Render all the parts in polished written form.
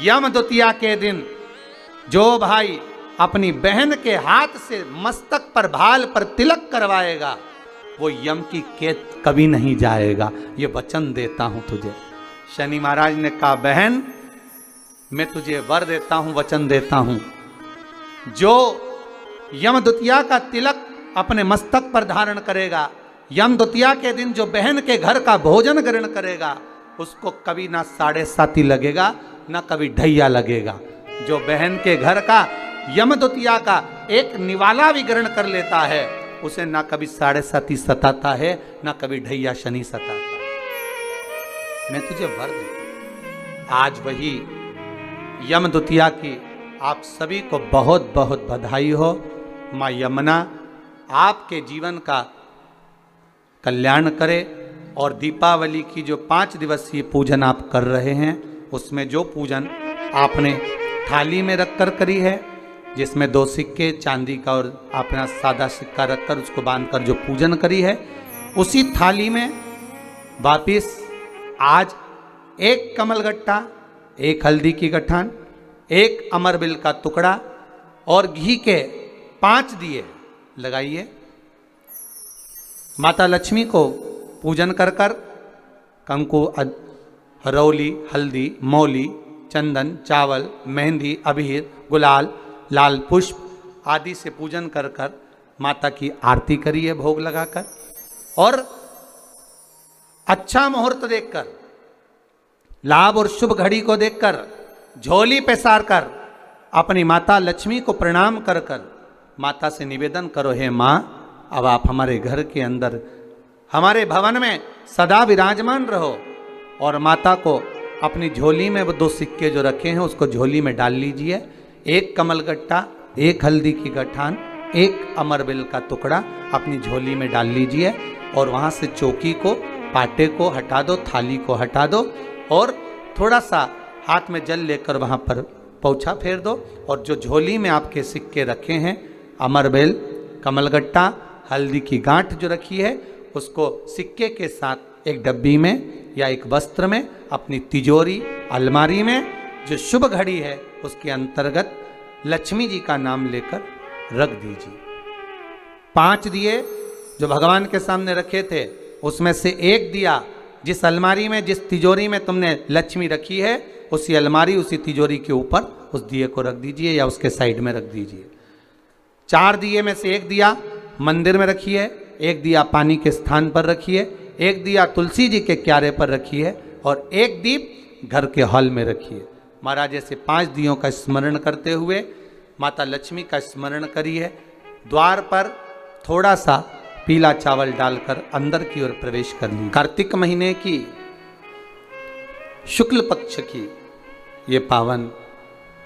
यम द्वितीया के दिन जो भाई अपनी बहन के हाथ से मस्तक पर भाल पर तिलक करवाएगा वो यम की कैद कभी नहीं जाएगा, ये वचन देता हूं तुझे। शनि महाराज ने कहा बहन मैं तुझे वर देता हूं, वचन देता हूं, जो यम द्वितीया का तिलक अपने मस्तक पर धारण करेगा, यम द्वितीया के दिन जो बहन के घर का भोजन ग्रहण करेगा उसको कभी ना 7.5 लगेगा ना कभी ढैया लगेगा। जो बहन के घर का यम द्वितीया का एक निवाला भी ग्रहण कर लेता है उसे ना कभी 7.5 सताता है ना कभी ढैया शनि सताता। मैं तुझे वर देता। आज वही यम द्वितीया की आप सभी को बहुत बहुत बधाई हो। माँ यमुना आपके जीवन का कल्याण करे और दीपावली की जो 5 दिवसीय पूजन आप कर रहे हैं उसमें जो पूजन आपने थाली में रखकर करी है, जिसमें 2 सिक्के चांदी का और अपना सादा सिक्का रखकर उसको बांधकर जो पूजन करी है, उसी थाली में वापिस आज 1 कमलगट्टा, 1 हल्दी की गठान, 1 अमरबिल का टुकड़ा और घी के 5 दिए लगाइए। माता लक्ष्मी को पूजन कर कर कंकु, हरौली, हल्दी, मौली, चंदन, चावल, मेहंदी, अबीर, गुलाल, लाल पुष्प आदि से पूजन कर कर माता की आरती करिए भोग लगाकर, और अच्छा मुहूर्त देखकर, लाभ और शुभ घड़ी को देखकर झोली पे सार कर अपनी माता लक्ष्मी को प्रणाम कर कर माता से निवेदन करो, हे माँ अब आप हमारे घर के अंदर हमारे भवन में सदा विराजमान रहो, और माता को अपनी झोली में वो 2 सिक्के जो रखे हैं उसको झोली में डाल लीजिए। 1 कमलगट्टा, 1 हल्दी की गठान, 1 अमरबिल का टुकड़ा अपनी झोली में डाल लीजिए और वहाँ से चौकी को, पाटे को हटा दो, थाली को हटा दो और थोड़ा सा हाथ में जल लेकर वहाँ पर पोछा फेर दो, और जो झोली में आपके सिक्के रखे हैं, अमरबिल, कमलगट्टा, हल्दी की गांठ जो रखी है उसको सिक्के के साथ एक डब्बी में या एक वस्त्र में अपनी तिजोरी, अलमारी में जो शुभ घड़ी है उसके अंतर्गत लक्ष्मी जी का नाम लेकर रख दीजिए। 5 दिए जो भगवान के सामने रखे थे उसमें से 1 दिया जिस अलमारी में, जिस तिजोरी में तुमने लक्ष्मी रखी है उसी अलमारी, उसी तिजोरी के ऊपर उस दिए को रख दीजिए या उसके साइड में रख दीजिए। 4 दिए में से 1 दिया मंदिर में रखिए, 1 दिया पानी के स्थान पर रखिए, 1 दिया तुलसी जी के क्यारे पर रखिए और 1 दीप घर के हॉल में रखिए। महाराज ऐसे 5 दियों का स्मरण करते हुए माता लक्ष्मी का स्मरण करिए। द्वार पर थोड़ा सा पीला चावल डालकर अंदर की ओर प्रवेश कर लीजिए। कार्तिक महीने की शुक्ल पक्ष की ये पावन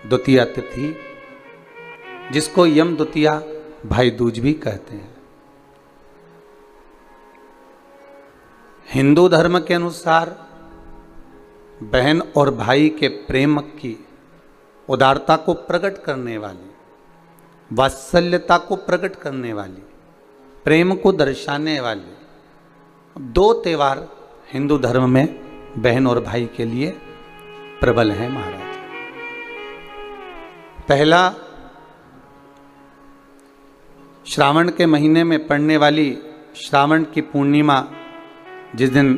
द्वितीया तिथि, जिसको यम द्वितीया भाई दूज भी कहते हैं, हिंदू धर्म के अनुसार बहन और भाई के प्रेम की उदारता को प्रकट करने वाली, वात्सल्यता को प्रकट करने वाली, प्रेम को दर्शाने वाले 2 त्यौहार हिंदू धर्म में बहन और भाई के लिए प्रबल हैं महाराज। पहला श्रावण के महीने में पड़ने वाली श्रावण की पूर्णिमा, जिस दिन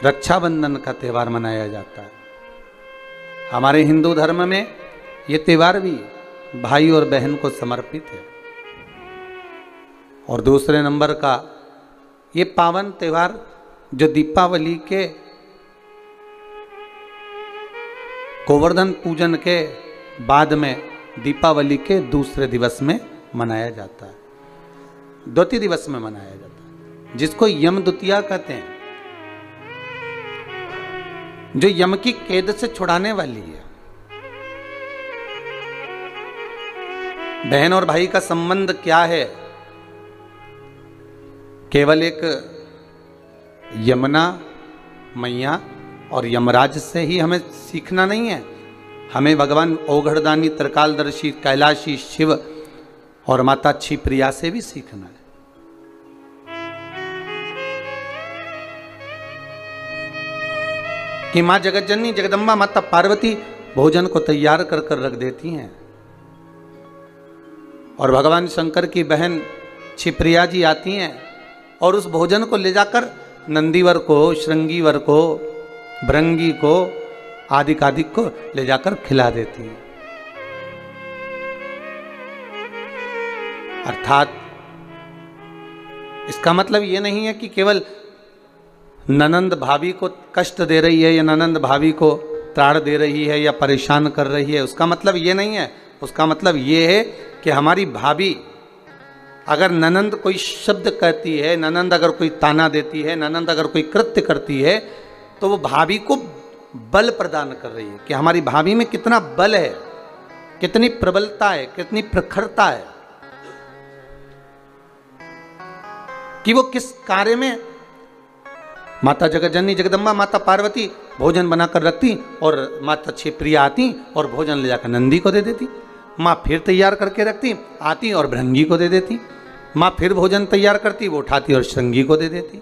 रक्षाबंधन का त्यौहार मनाया जाता है। हमारे हिंदू धर्म में ये त्यौहार भी भाई और बहन को समर्पित है। और दूसरे नंबर का ये पावन त्यौहार जो दीपावली के गोवर्धन पूजन के बाद में दीपावली के दूसरे दिवस में मनाया जाता है, द्वितीय दिवस में मनाया जाता है, जिसको यम द्वितीया कहते हैं, जो यम की कैद से छुड़ाने वाली है। बहन और भाई का संबंध क्या है? केवल एक यमुना मैया और यमराज से ही हमें सीखना नहीं है, हमें भगवान ओघड़दानी, त्रिकालदर्शी, कैलाशी शिव और माता क्षिप्रिया से भी सीखना है। कि मां जगत जननी जगदम्बा माता पार्वती भोजन को तैयार कर कर रख देती हैं। और भगवान शंकर की बहन क्षिप्रिया जी आती हैं और उस भोजन को ले जाकर नंदीवर को, श्रृंगीवर को, भृंगी को, आदिक आदिक को ले जाकर खिला देती हैं। अर्थात इसका मतलब ये नहीं है कि केवल ननंद भाभी को कष्ट दे रही है या ननंद भाभी को त्राण दे रही है या परेशान कर रही है, उसका मतलब ये नहीं है। उसका मतलब ये है कि हमारी भाभी अगर ननंद कोई शब्द कहती है, ननंद अगर कोई ताना देती है, ननंद अगर कोई कृत्य करती है, तो वो भाभी को बल प्रदान कर रही है कि हमारी भाभी में कितना बल है, कितनी प्रबलता है, कितनी प्रखरता है, कि वो किस कार्य में माता जगतजननी जगदम्बा माता पार्वती भोजन बनाकर रखती और माता क्षिप्रिया आती और भोजन ले जाकर नंदी को दे देती। माँ फिर तैयार करके रखती, आती और भृंगी को दे देती। माँ फिर भोजन तैयार करती, वो उठाती और श्रृंगी को दे देती।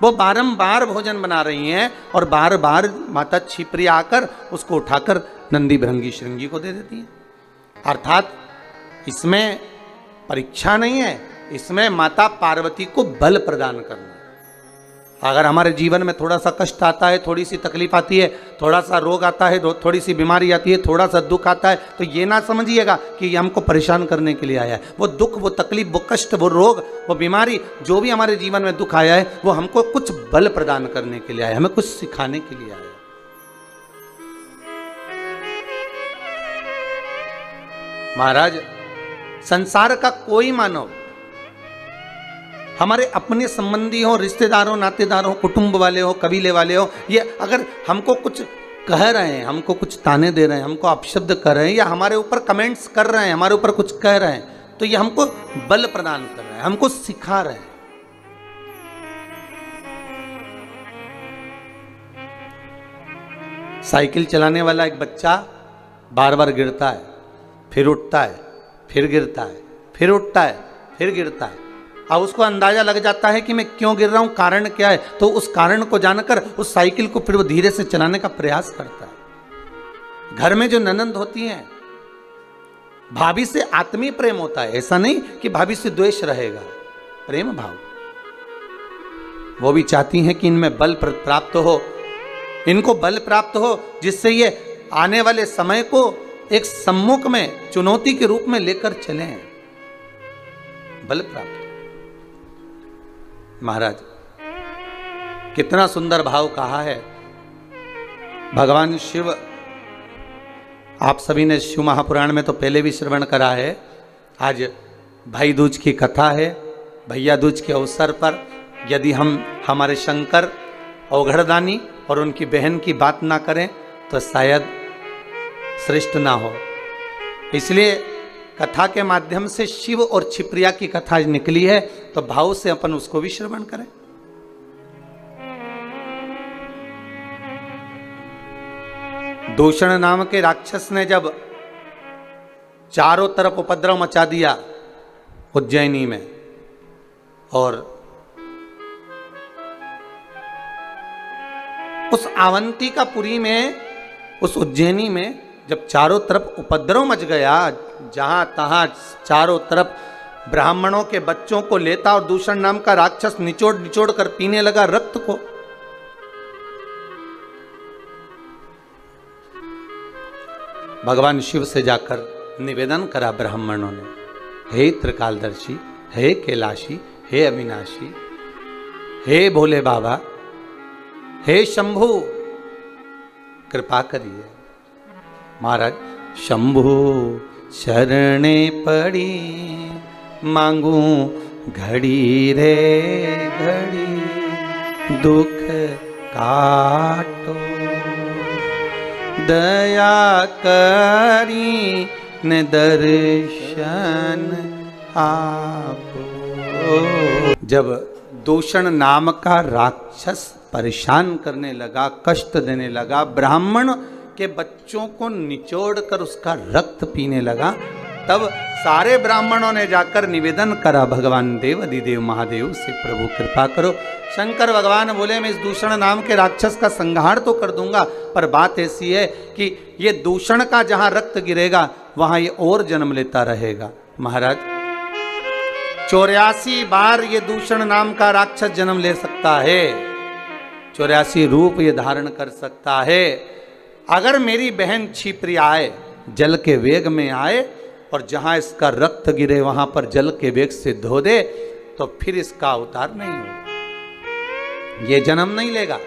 वो बारंबार भोजन बना रही हैं और बार बार माता क्षिप्रिया आकर उसको उठाकर नंदी भृंगी श्रृंगी को दे देती है। अर्थात इसमें परीक्षा नहीं है, इसमें माता पार्वती को बल प्रदान करना। अगर हमारे जीवन में थोड़ा सा कष्ट आता है, थोड़ी सी तकलीफ आती है, थोड़ा सा रोग आता है, थोड़ी सी बीमारी आती है, थोड़ा सा दुख आता है, तो ये ना समझिएगा कि ये हमको परेशान करने के लिए आया है। वो दुख, वो तकलीफ, वो कष्ट, वो रोग, वो बीमारी, जो भी हमारे जीवन में दुख आया है, वो हमको कुछ बल प्रदान करने के लिए आया है, हमें कुछ सिखाने के लिए आया है। महाराज, संसार का कोई मानव, हमारे अपने संबंधी हो, रिश्तेदार हो, नातेदार हो, कुटुंब वाले हो, कबीले वाले हो, ये अगर हमको कुछ कह रहे हैं, हमको कुछ ताने दे रहे हैं, हमको अपशब्द कर रहे हैं या हमारे ऊपर कमेंट्स कर रहे हैं, हमारे ऊपर कुछ कह रहे हैं, तो ये हमको बल प्रदान कर रहे हैं, हमको सिखा रहे हैं। साइकिल चलाने वाला एक बच्चा बार बार गिरता है, फिर उठता है, फिर गिरता है, फिर उठता है, फिर गिरता है। अब उसको अंदाजा लग जाता है कि मैं क्यों गिर रहा हूं, कारण क्या है, तो उस कारण को जानकर उस साइकिल को फिर वो धीरे से चलाने का प्रयास करता है। घर में जो ननंद होती हैं, भाभी से आत्मीय प्रेम होता है, ऐसा नहीं कि भाभी से द्वेष रहेगा, प्रेम भाव। वो भी चाहती हैं कि इनमें बल प्राप्त हो, इनको बल प्राप्त हो, जिससे ये आने वाले समय को एक सम्मुख में चुनौती के रूप में लेकर चले, बल प्राप्त। महाराज, कितना सुंदर भाव कहा है भगवान शिव। आप सभी ने शिव महापुराण में तो पहले भी श्रवण करा है। आज भाई दूज की कथा है। भैया दूज के अवसर पर यदि हम हमारे शंकर अवघड़दानी और उनकी बहन की बात ना करें तो शायद श्रेष्ठ ना हो। इसलिए कथा के माध्यम से शिव और क्षिप्रिया की कथा निकली है, तो भाव से अपन उसको भी श्रवण करें। दूषण नाम के राक्षस ने जब चारों तरफ उपद्रव मचा दिया उज्जैनी में, और उस अवंतिकापुरी में, उस उज्जैनी में जब चारों तरफ उपद्रव मच गया, जहां तहां चारों तरफ ब्राह्मणों के बच्चों को लेता और दूषण नाम का राक्षस निचोड़ निचोड़ कर पीने लगा रक्त को। भगवान शिव से जाकर निवेदन करा ब्राह्मणों ने, हे त्रिकालदर्शी, हे कैलाशी, हे अविनाशी, हे भोले बाबा, हे शंभु, कृपा करिए। महाराज, शंभु शरणे पड़ी मांगू घड़ी रे घड़ी, दुख काटो दया करी न दर्शन आपो। जब दूषण नाम का राक्षस परेशान करने लगा, कष्ट देने लगा, ब्राह्मण के बच्चों को निचोड़ कर उसका रक्त पीने लगा, तब सारे ब्राह्मणों ने जाकर निवेदन करा भगवान देव अधिदेव महादेव से, प्रभु कृपा करो। शंकर भगवान बोले मैं इस दूषण नाम के राक्षस का संहार तो कर दूंगा, पर बात ऐसी है कि ये दूषण का जहां रक्त गिरेगा वहां ये और जन्म लेता रहेगा। महाराज 84 बार ये दूषण नाम का राक्षस जन्म ले सकता है, 84 रूप ये धारण कर सकता है। अगर मेरी बहन छिपरी आए, जल के वेग में आए और जहां इसका रक्त गिरे वहां पर जल के वेग से धो दे, तो फिर इसका अवतार नहीं होगा, ये जन्म नहीं लेगा।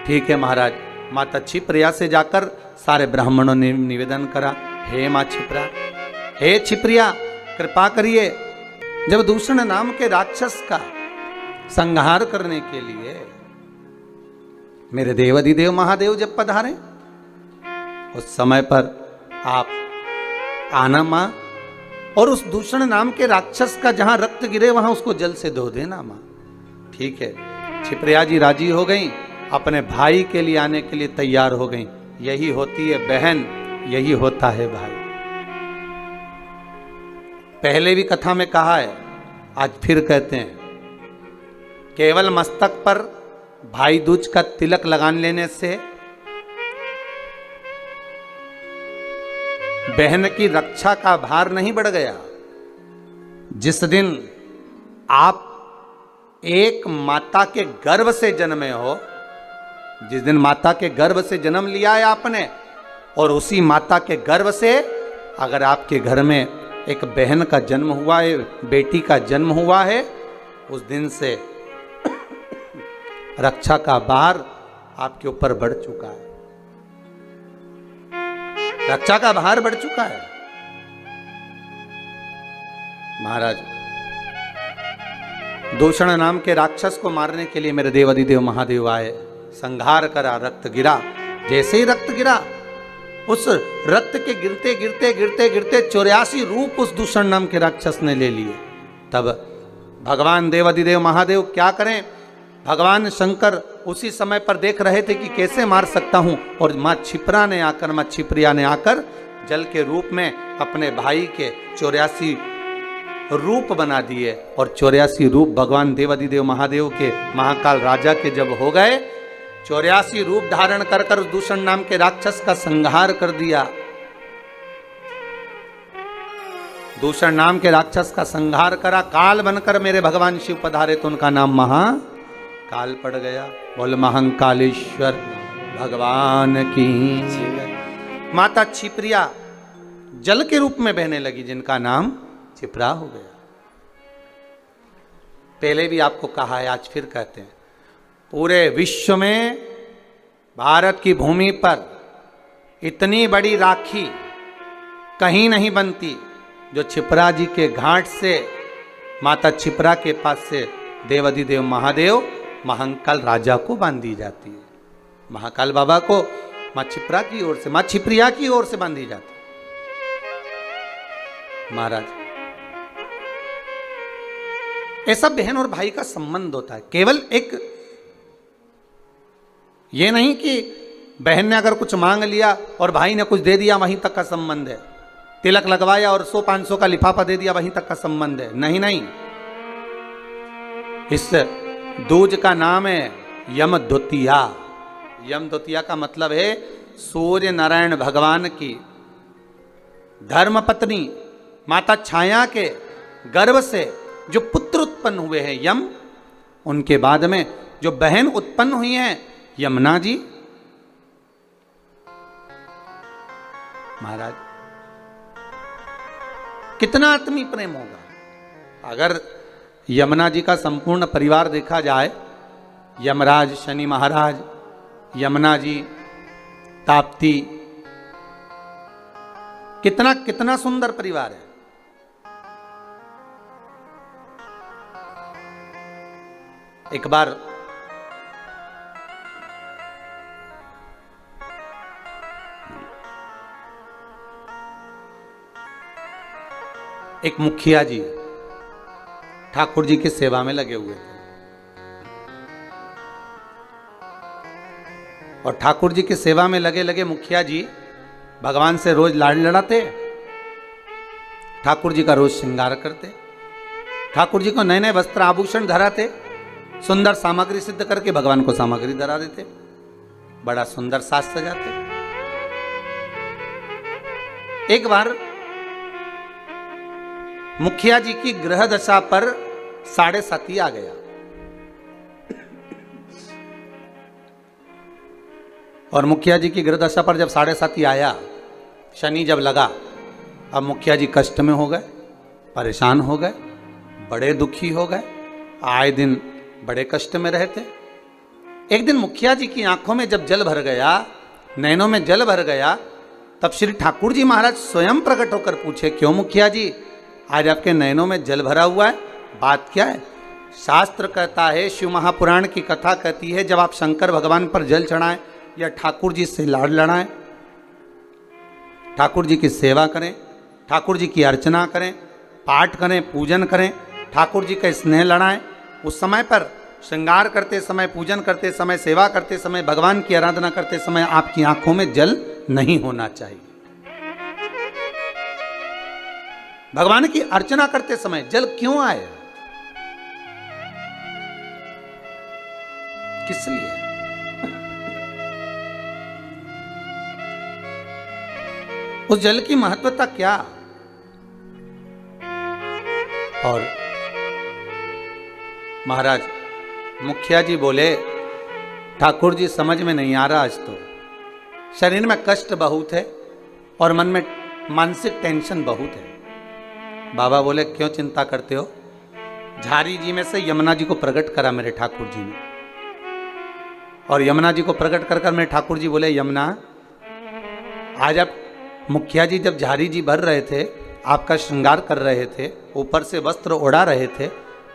ठीक है महाराज। माता छिप्रिया से जाकर सारे ब्राह्मणों ने निवेदन करा, हे मां छिप्रा, हे छिप्रिया कृपा करिए, जब दूषण नाम के राक्षस का संहार करने के लिए मेरे देवाधिदेव महादेव जब पधारे, उस समय पर आप आना मां, और उस दूषण नाम के राक्षस का जहां रक्त गिरे वहां उसको जल से धो देना मां। ठीक है। छिप्रिया जी राजी हो गई, अपने भाई के लिए आने के लिए तैयार हो गई। यही होती है बहन, यही होता है भाई। पहले भी कथा में कहा है, आज फिर कहते हैं, केवल मस्तक पर भाई दूज का तिलक लगा लेने से बहन की रक्षा का भार नहीं बढ़ गया। जिस दिन आप एक माता के गर्भ से जन्मे हो, जिस दिन माता के गर्भ से जन्म लिया है आपने, और उसी माता के गर्भ से अगर आपके घर में एक बहन का जन्म हुआ है, बेटी का जन्म हुआ है, उस दिन से रक्षा का भार आपके ऊपर बढ़ चुका है, रक्षा का भार बढ़ चुका है। महाराज दूषण नाम के राक्षस को मारने के लिए मेरे देवाधिदेव महादेव आए, संहार करा, रक्त गिरा। जैसे ही रक्त गिरा, उस रक्त के गिरते गिरते गिरते गिरते 84 रूप उस दूषण नाम के राक्षस ने ले लिए। तब भगवान देवाधिदेव महादेव क्या करें, भगवान शंकर उसी समय पर देख रहे थे कि कैसे मार सकता हूं, और मां छिप्रा ने आकर, मां छिप्रिया ने आकर जल के रूप में अपने भाई के 84 रूप बना दिए, और 84 रूप भगवान देवाधिदेव महादेव के महाकाल राजा के जब हो गए, 84 रूप धारण कर कर उस दूषण नाम के राक्षस का संहार कर दिया। दूषण नाम के राक्षस का संहार करा, काल बनकर मेरे भगवान शिव पधारे तो उनका नाम महाकाल पड़ गया। बोल महाकालेश्वर भगवान की। माता छिप्रिया जल के रूप में बहने लगी, जिनका नाम छिप्रा हो गया। पहले भी आपको कहा है, आज फिर कहते हैं, पूरे विश्व में भारत की भूमि पर इतनी बड़ी राखी कहीं नहीं बनती जो छिप्रा जी के घाट से, माता छिप्रा के पास से देवाधिदेव महादेव महाकाल राजा को बांधी जाती है। महाकाल बाबा को मां छिप्रा की ओर से, मां छिप्रिया की ओर से बांधी जाती है। महाराज ऐसा बहन और भाई का संबंध होता है, केवल एक ये नहीं कि बहन ने अगर कुछ मांग लिया और भाई ने कुछ दे दिया वहीं तक का संबंध है, तिलक लगवाया और 100-500 का लिफाफा दे दिया वहीं तक का संबंध है। नहीं नहीं, इस दूज का नाम है यम द्वितीया। यम द्वितीया का मतलब है सूर्य नारायण भगवान की धर्म पत्नी माता छाया के गर्भ से जो पुत्र उत्पन्न हुए हैं यम, उनके बाद में जो बहन उत्पन्न हुई हैं यमुना जी। महाराज कितना आत्मीय प्रेम होगा अगर यमुना जी का संपूर्ण परिवार देखा जाए, यमराज शनि महाराज, यमुना जी, ताप्ती, कितना कितना सुंदर परिवार है। एक बार एक मुखिया जी ठाकुर जी की सेवा में लगे हुए थे, और ठाकुर जी की सेवा में लगे लगे मुखिया जी भगवान से रोज लाड़ लड़ाते ठाकुर जी का रोज श्रृंगार करते, ठाकुर जी को नए नए वस्त्र आभूषण धराते, सुंदर सामग्री सिद्ध करके भगवान को सामग्री धरा देते, बड़ा सुंदर साज सजाते। एक बार मुखिया जी की ग्रह दशा पर 7.5 आ गया और मुखिया जी की ग्रह दशा पर जब 7.5 आया, शनि जब लगा, अब मुखिया जी कष्ट में हो गए, परेशान हो गए, बड़े दुखी हो गए, आए दिन बड़े कष्ट में रहते। एक दिन मुखिया जी की आंखों में जब जल भर गया, नैनों में जल भर गया, तब श्री ठाकुर जी महाराज स्वयं प्रकट होकर पूछे, क्यों मुखिया जी आज आपके नैनों में जल भरा हुआ है, बात क्या है? शास्त्र कहता है, शिव महापुराण की कथा कहती है, जब आप शंकर भगवान पर जल चढ़ाएं या ठाकुर जी से लाड लड़ाएं, ठाकुर जी की सेवा करें, ठाकुर जी की अर्चना करें, पाठ करें, पूजन करें, ठाकुर जी का स्नेह लड़ाएं, उस समय पर श्रृंगार करते समय, पूजन करते समय, सेवा करते समय, भगवान की आराधना करते समय आपकी आंखों में जल नहीं होना चाहिए। भगवान की अर्चना करते समय जल क्यों आए, किस लिए? उस जल की महत्वता क्या? और महाराज मुखिया जी बोले, ठाकुर जी समझ में नहीं आ रहा, आज तो शरीर में कष्ट बहुत है और मन में मानसिक टेंशन बहुत है। बाबा बोले, क्यों चिंता करते हो? झारी जी में से यमुना जी को प्रकट करा मेरे ठाकुर जी ने, और यमुना जी को प्रकट कर कर मेरे ठाकुर जी बोले, यमुना आज आप मुखिया जी जब झारी जी भर रहे थे, आपका श्रृंगार कर रहे थे, ऊपर से वस्त्र ओढ़ा रहे थे,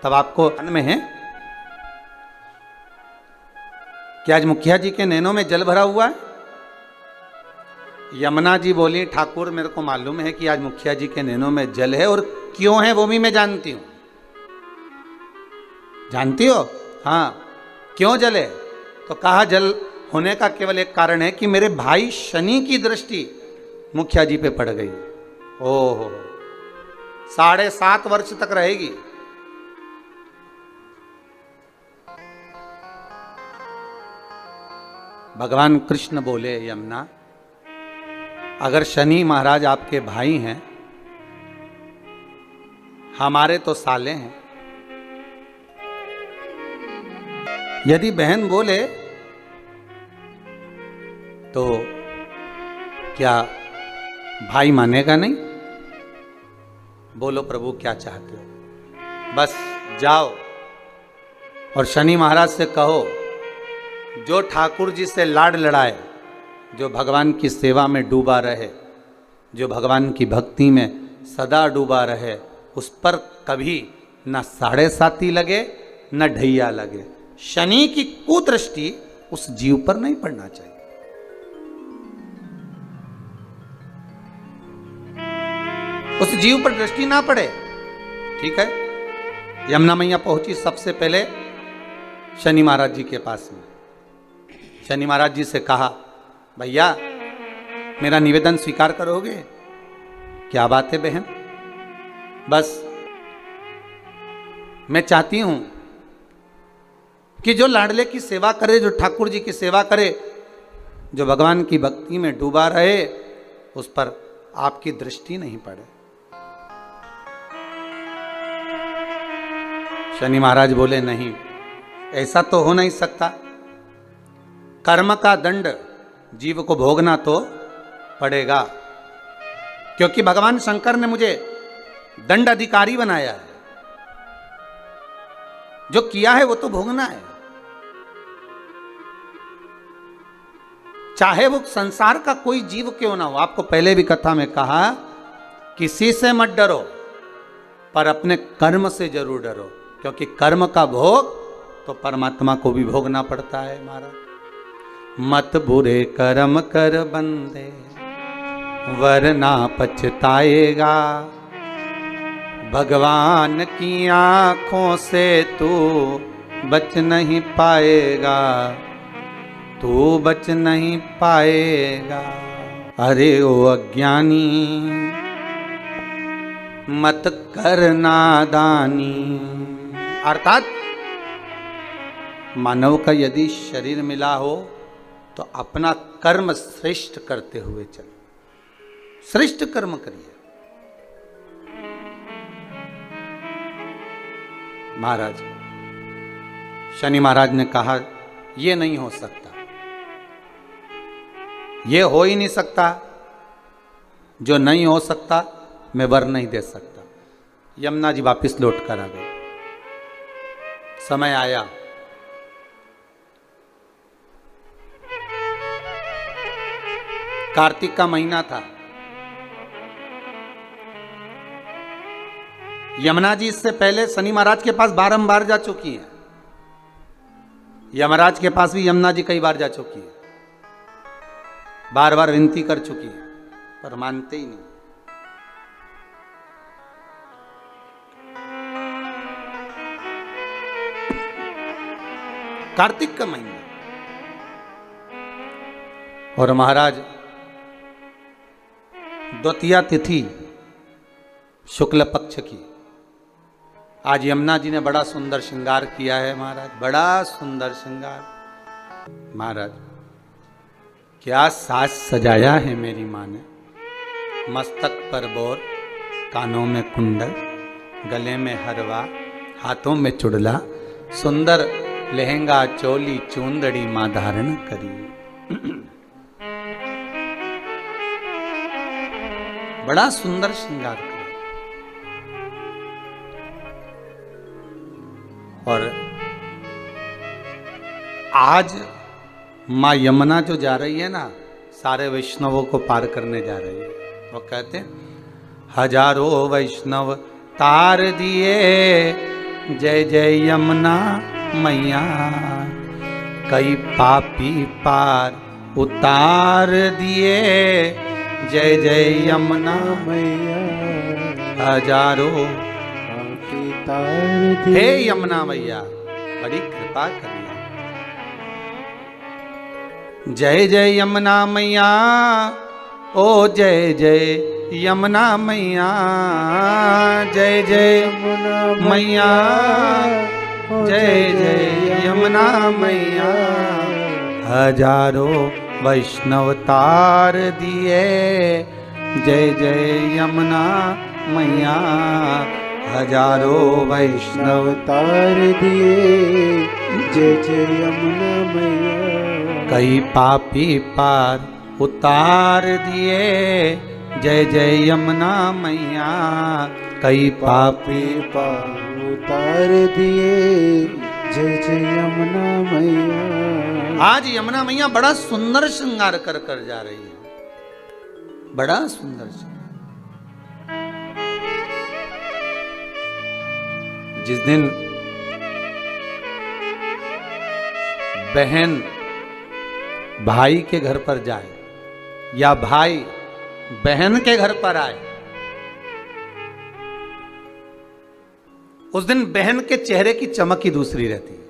तब आपको मन में है कि आज मुखिया जी के नैनों में जल भरा हुआ है? यमुना जी बोली, ठाकुर मेरे को मालूम है कि आज मुखिया जी के नैनों में जल है, और क्यों है वो भी मैं जानती हूं। जानती हो? हाँ। क्यों जल है? तो कहा, जल होने का केवल एक कारण है कि मेरे भाई शनि की दृष्टि मुखिया जी पे पड़ गई। ओहो, 7.5 वर्ष तक रहेगी। भगवान कृष्ण बोले, यमुना अगर शनि महाराज आपके भाई हैं, हमारे तो साले हैं, यदि बहन बोले तो क्या भाई मानेगा नहीं? बोलो प्रभु क्या चाहते हो? बस जाओ और शनि महाराज से कहो, जो ठाकुर जी से लाड लड़ाए, जो भगवान की सेवा में डूबा रहे, जो भगवान की भक्ति में सदा डूबा रहे, उस पर कभी न 7.5 लगे न ढैया लगे। शनि की कुदृष्टि उस जीव पर नहीं पड़ना चाहिए। उस जीव पर दृष्टि ना पड़े। ठीक है। यमुना मैया पहुंची सबसे पहले शनि महाराज जी के पास में। शनि महाराज जी से कहा, भैया मेरा निवेदन स्वीकार करोगे? क्या बात है बहन? बस मैं चाहती हूं कि जो लाडले की सेवा करे, जो ठाकुर जी की सेवा करे, जो भगवान की भक्ति में डूबा रहे, उस पर आपकी दृष्टि नहीं पड़े। शनि महाराज बोले, नहीं, ऐसा तो हो नहीं सकता। कर्म का दंड जीव को भोगना तो पड़ेगा, क्योंकि भगवान शंकर ने मुझे दंड अधिकारी बनाया है। जो किया है वो तो भोगना है, चाहे वो संसार का कोई जीव क्यों ना हो। आपको पहले भी कथा में कहा, किसी से मत डरो, पर अपने कर्म से जरूर डरो, क्योंकि कर्म का भोग तो परमात्मा को भी भोगना पड़ता है। महाराज, मत बुरे कर्म कर बंदे, वरना पछताएगा। भगवान की आंखों से तू बच नहीं पाएगा, तू बच नहीं पाएगा। अरे ओ अज्ञानी, मत कर नादानी। अर्थात मानव का यदि शरीर मिला हो तो अपना कर्म श्रेष्ठ करते हुए चलो, श्रेष्ठ कर्म करिए। महाराज शनि महाराज ने कहा ये नहीं हो सकता, ये हो ही नहीं सकता, जो नहीं हो सकता मैं वर नहीं दे सकता। यमुना जी वापिस लौट कर आ गए। समय आया, कार्तिक का महीना था। यमुना जी इससे पहले शनि महाराज के पास बारंबार जा चुकी हैं। यमराज के पास भी यमुना जी कई बार जा चुकी है, बार बार विनती कर चुकी है, पर मानते ही नहीं। कार्तिक का महीना और महाराज द्वितीया तिथि शुक्ल पक्ष की। आज यमुना जी ने बड़ा सुंदर श्रृंगार किया है महाराज, बड़ा सुंदर श्रृंगार। महाराज क्या साज सजाया है मेरी माँ ने। मस्तक पर बोर, कानों में कुंडल, गले में हरवा, हाथों में चुड़ला, सुंदर लहंगा चोली चूंदड़ी माँ धारण करी। बड़ा सुंदर श्रृंगार किया। और आज माँ यमुना जो जा रही है ना, सारे वैष्णवों को पार करने जा रही है। वो कहते हैं हजारों वैष्णव तार दिए, जय जय यमुना मैया, कई पापी पार उतार दिए, जय जय यमुना मैया, हजारों हे यमुना मैया बड़ी कृपा करिए। जय जय यमुना मैया, ओ जय जय यमुना मैया, जय जय यमुना मैया, जय जय यमुना मैया, हजारों वैष्णव तार दिए, जय जय यमुना मैया, हजारों वैष्णव तार दिए, जय जय यमुना मैया, कई पापी पार उतार दिए, जय जय यमुना मैया, कई पापी पार उतार दिए, जय जय यमुना मैया। आज यमुना मैया बड़ा सुंदर श्रृंगार कर कर जा रही है, बड़ा सुंदर श्रृंगार। जिस दिन बहन भाई के घर पर जाए या भाई बहन के घर पर आए, उस दिन बहन के चेहरे की चमक ही दूसरी रहती है।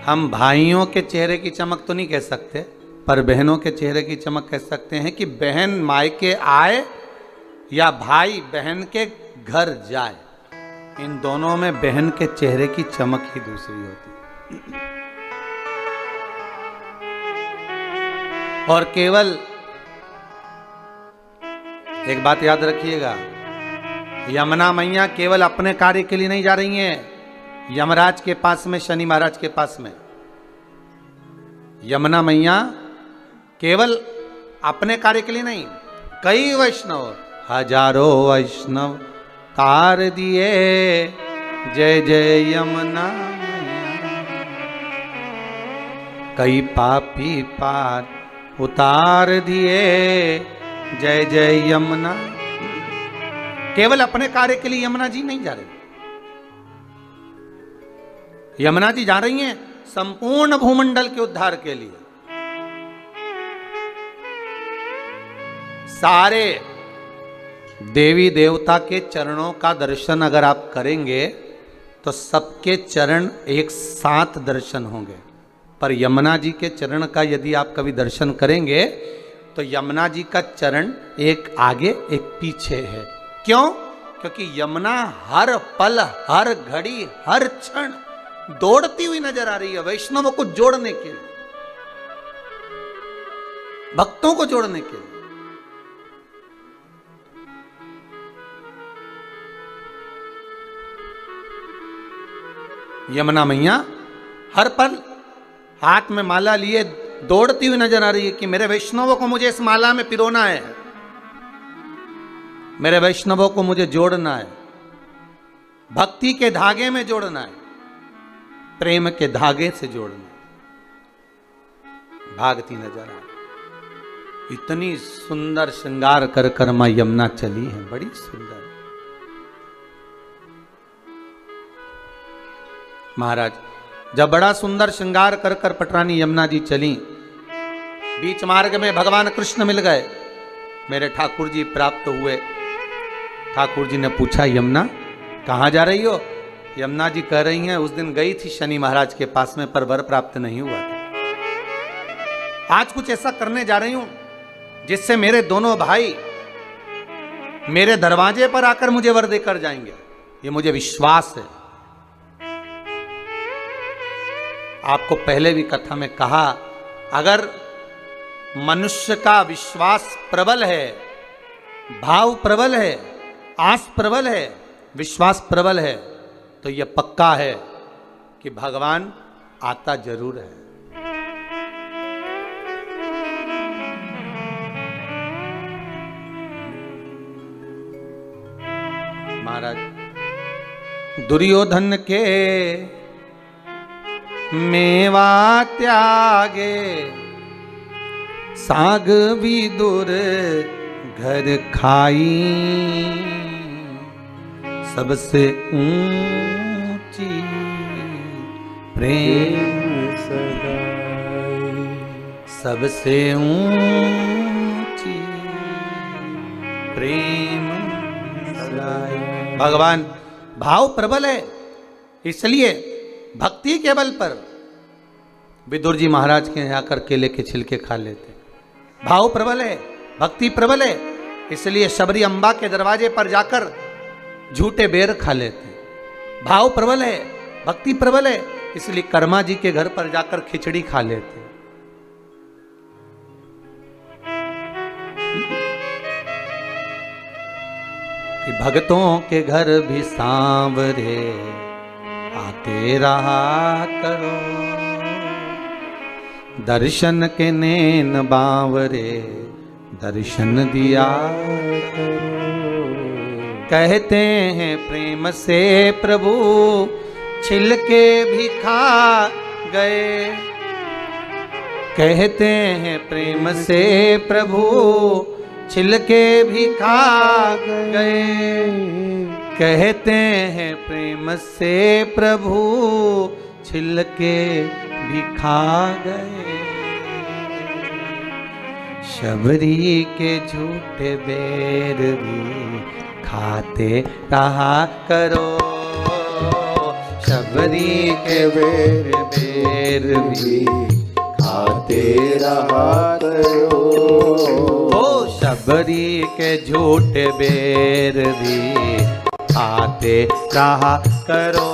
हम भाइयों के चेहरे की चमक तो नहीं कह सकते, पर बहनों के चेहरे की चमक कह सकते हैं कि बहन मायके आए या भाई बहन के घर जाए, इन दोनों में बहन के चेहरे की चमक ही दूसरी होती है। और केवल एक बात याद रखिएगा, यमुना मैया केवल अपने कार्य के लिए नहीं जा रही हैं यमराज के पास में, शनि महाराज के पास में। यमुना मैया केवल अपने कार्य के लिए नहीं, कई वैष्णव, हजारों वैष्णव तार दिए, जय जय यमुना मैया, कई पापी पार उतार दिए, जय जय यमुना। केवल अपने कार्य के लिए यमुना जी नहीं जा रही, यमुना जी जा रही हैं संपूर्ण भूमंडल के उद्धार के लिए। सारे देवी देवता के चरणों का दर्शन अगर आप करेंगे तो सबके चरण एक साथ दर्शन होंगे, पर यमुना जी के चरण का यदि आप कभी दर्शन करेंगे तो यमुना जी का चरण एक आगे एक पीछे है। क्यों? क्योंकि यमुना हर पल, हर घड़ी, हर क्षण दौड़ती हुई नजर आ रही है वैष्णवों को जोड़ने के लिए, भक्तों को जोड़ने के लिए। यमुना मैया हर पल हाथ में माला लिए दौड़ती हुई नजर आ रही है कि मेरे वैष्णवों को मुझे इस माला में पिरोना है, मेरे वैष्णवों को मुझे जोड़ना है, भक्ति के धागे में जोड़ना है, प्रेम के धागे से जोड़ना है। भागती नजर आ रही। इतनी सुंदर श्रृंगार कर कर मां यमुना चली है, बड़ी सुंदर। महाराज जब बड़ा सुंदर श्रृंगार कर कर पटरानी यमुना जी चली, बीच मार्ग में भगवान कृष्ण मिल गए, मेरे ठाकुर जी प्राप्त हुए। ठाकुर जी ने पूछा यमुना कहाँ जा रही हो? यमुना जी कह रही हैं उस दिन गई थी शनि महाराज के पास में पर वर प्राप्त नहीं हुआ था। आज कुछ ऐसा करने जा रही हूं जिससे मेरे दोनों भाई मेरे दरवाजे पर आकर मुझे वर देकर जाएंगे, ये मुझे विश्वास है। आपको पहले भी कथा में कहा, अगर मनुष्य का विश्वास प्रबल है, भाव प्रबल है, आस प्रबल है, विश्वास प्रबल है, तो यह पक्का है कि भगवान आता जरूर है। महाराज दुर्योधन के मेवा त्यागे, साग विदुर घर खाई, सबसे ऊंची प्रेम सगाई, सबसे ऊंची प्रेम सगाई। भगवान भाव प्रबल है, इसलिए भक्ति के बल पर विदुर जी महाराज के यहाँ आकर केले के छिलके खा लेते। भाव प्रबल है, भक्ति प्रबल है, इसलिए शबरी अम्बा के दरवाजे पर जाकर झूठे बेर खा लेते। भाव प्रबल है, भक्ति प्रबल है, इसलिए कर्मा जी के घर पर जाकर खिचड़ी खा लेते। कि भक्तों के घर भी सांवरे आते रहा करो, दर्शन के नैन बावरे दर्शन दिया करो। कहते हैं प्रेम से प्रभु छिलके भी खा गए, कहते हैं प्रेम से प्रभु छिलके भी खा गए, कहते हैं प्रेम से प्रभु छिलके भी खा गए। शबरी के झूठे बेर भी खाते रहा करो, शबरी के बेर भी खाते रहा करो। ओ शबरी के झूठे बेर भी खाते रहा करो,